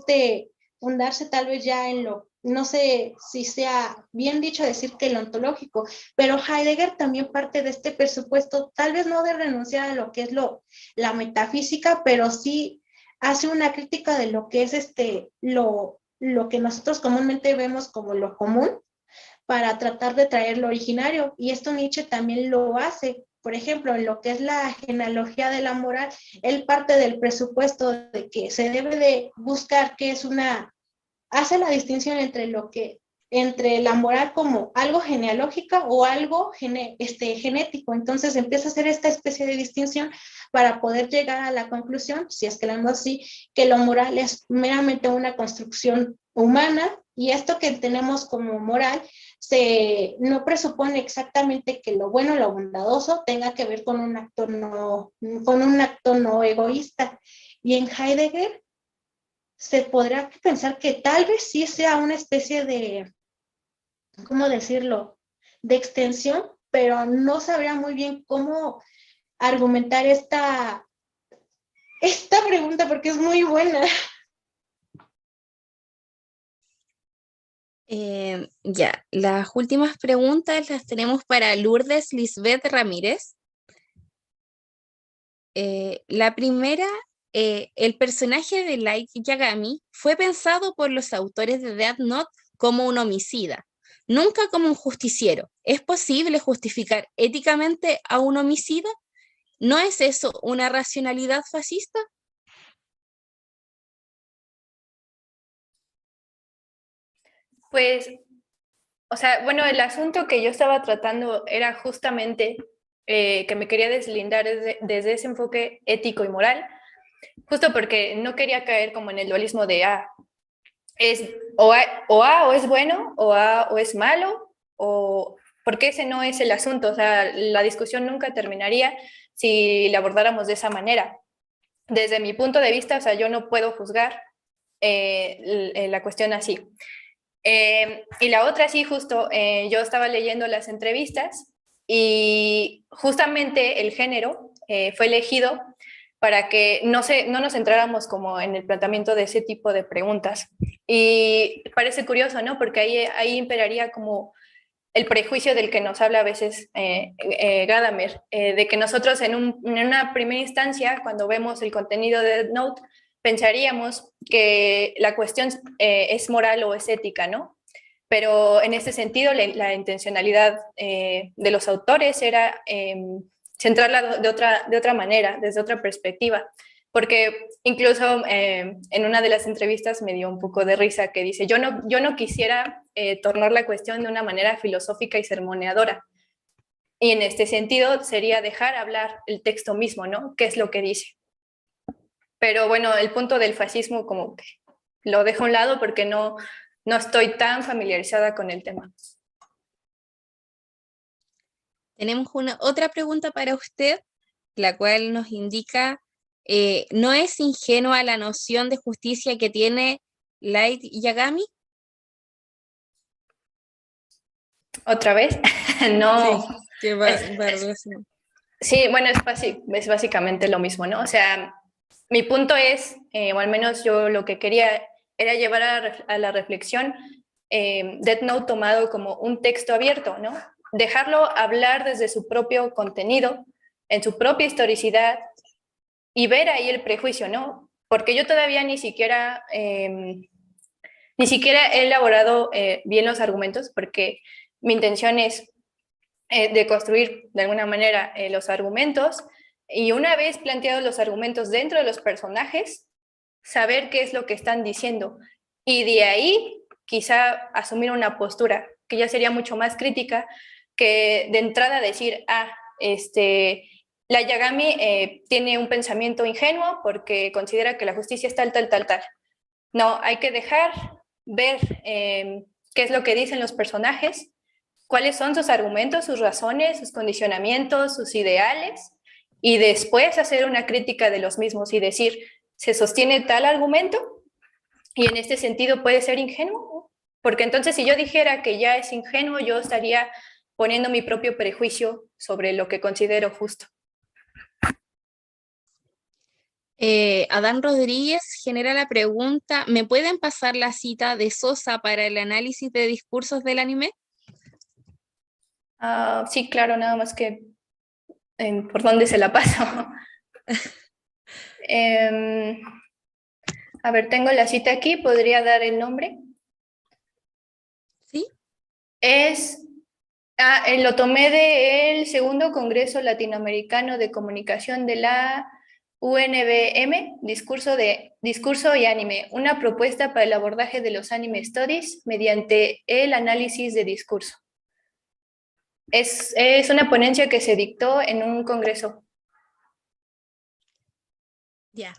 fundarse tal vez ya en lo, no sé si sea bien dicho decir que lo ontológico, pero Heidegger también parte de este presupuesto, tal vez no de renunciar a lo que es la metafísica, pero sí hace una crítica de lo que es lo que nosotros comúnmente vemos como lo común para tratar de traer lo originario. Y esto Nietzsche también lo hace. Por ejemplo, en lo que es la genealogía de la moral, él parte del presupuesto de que se debe de buscar que es hace la distinción entre la moral como algo genealógica o algo genético. Entonces empieza a hacer esta especie de distinción para poder llegar a la conclusión, si es que la vemos así, que lo moral es meramente una construcción humana y esto que tenemos como moral no presupone exactamente que lo bueno, lo bondadoso tenga que ver con un acto no egoísta. Y en Heidegger se podrá pensar que tal vez sí sea una especie de, ¿cómo decirlo?, de extensión, pero no sabría muy bien cómo argumentar esta pregunta porque es muy buena. Ya, las últimas preguntas las tenemos para Lourdes Lisbeth Ramírez. La primera, el personaje de Light Yagami fue pensado por los autores de Death Note como un homicida, nunca como un justiciero. ¿Es posible justificar éticamente a un homicida? ¿No es eso una racionalidad fascista? Pues, o sea, bueno, el asunto que yo estaba tratando era justamente que me quería deslindar desde ese enfoque ético y moral, justo porque no quería caer como en el dualismo de es o es bueno o o es malo, o porque ese no es el asunto. O sea, la discusión nunca terminaría si la abordáramos de esa manera. Desde mi punto de vista, o sea, yo no puedo juzgar la cuestión así. Y la otra, sí, justo, yo estaba leyendo las entrevistas y justamente el género fue elegido para que no nos centráramos como en el planteamiento de ese tipo de preguntas. Y parece curioso, ¿no? Porque ahí imperaría como el prejuicio del que nos habla a veces Gadamer, de que nosotros en una primera instancia, cuando vemos el contenido de Note, pensaríamos que la cuestión es moral o es ética, ¿no? Pero en este sentido, la intencionalidad de los autores era centrarla de otra manera, desde otra perspectiva. Porque incluso en una de las entrevistas me dio un poco de risa que dice, yo no quisiera tornar la cuestión de una manera filosófica y sermoneadora. Y en este sentido sería dejar hablar el texto mismo, ¿no? ¿Qué es lo que dice? Pero bueno, el punto del fascismo como que lo dejo a un lado porque no estoy tan familiarizada con el tema. Tenemos otra pregunta para usted, la cual nos indica, ¿no es ingenua la noción de justicia que tiene Light Yagami? ¿Otra vez? No. Sí, que va relacionado. Sí, bueno, es básicamente lo mismo, ¿no? O sea, mi punto es, o al menos yo lo que quería era llevar a la reflexión Death Note tomado como un texto abierto, ¿no? Dejarlo hablar desde su propio contenido, en su propia historicidad y ver ahí el prejuicio, ¿no? Porque yo todavía ni siquiera he elaborado bien los argumentos, porque mi intención es de construir de alguna manera los argumentos y una vez planteados los argumentos dentro de los personajes, saber qué es lo que están diciendo y de ahí quizá asumir una postura que ya sería mucho más crítica que de entrada decir, la Yagami tiene un pensamiento ingenuo porque considera que la justicia es tal. No, hay que dejar ver qué es lo que dicen los personajes, cuáles son sus argumentos, sus razones, sus condicionamientos, sus ideales, y después hacer una crítica de los mismos y decir, ¿se sostiene tal argumento? Y en este sentido puede ser ingenuo, porque entonces si yo dijera que ya es ingenuo, yo estaría poniendo mi propio prejuicio sobre lo que considero justo. Adán Rodríguez genera la pregunta, ¿me pueden pasar la cita de Sosa para el análisis de discursos del anime? Sí, claro, nada más que por dónde se la paso. A ver, tengo la cita aquí, ¿podría dar el nombre? ¿Sí? Lo tomé del segundo Congreso Latinoamericano de Comunicación de la UNBM, Discurso y Anime, una propuesta para el abordaje de los anime studies mediante el análisis de discurso. Es una ponencia que se dictó en un congreso. Ya.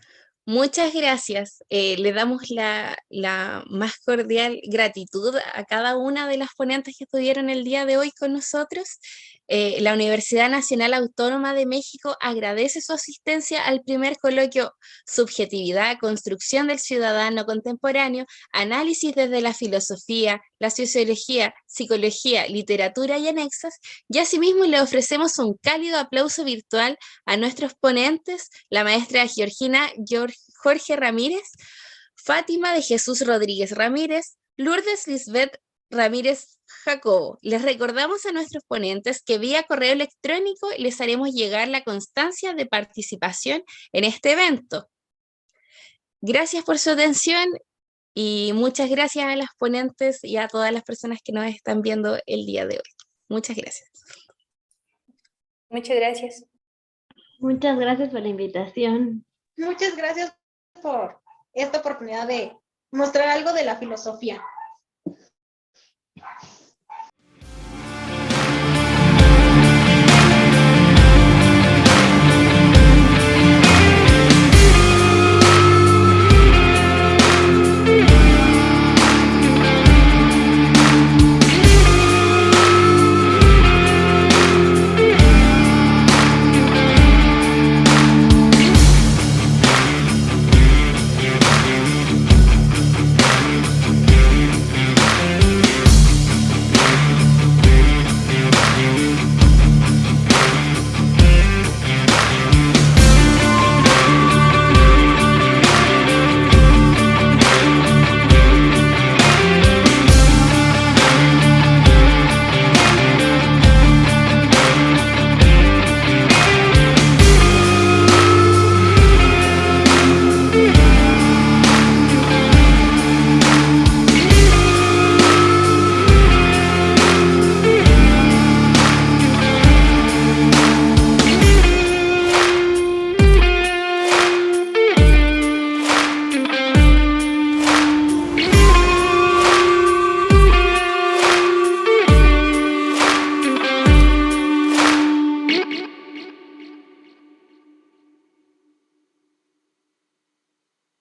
Muchas gracias. Le damos la más cordial gratitud a cada una de las ponentes que estuvieron el día de hoy con nosotros. La Universidad Nacional Autónoma de México agradece su asistencia al primer coloquio Subjetividad, Construcción del Ciudadano Contemporáneo, Análisis desde la Filosofía, la Sociología, Psicología, Literatura y Anexas, y asimismo le ofrecemos un cálido aplauso virtual a nuestros ponentes, la maestra Georgina Jorge Ramírez, Fátima de Jesús Rodríguez Ramírez, Lourdes Lisbeth Ramírez Jacobo. Les recordamos a nuestros ponentes que vía correo electrónico les haremos llegar la constancia de participación en este evento. Gracias por su atención y muchas gracias a las ponentes y a todas las personas que nos están viendo el día de hoy. Muchas gracias. Muchas gracias. Muchas gracias por la invitación. Muchas gracias por esta oportunidad de mostrar algo de la filosofía.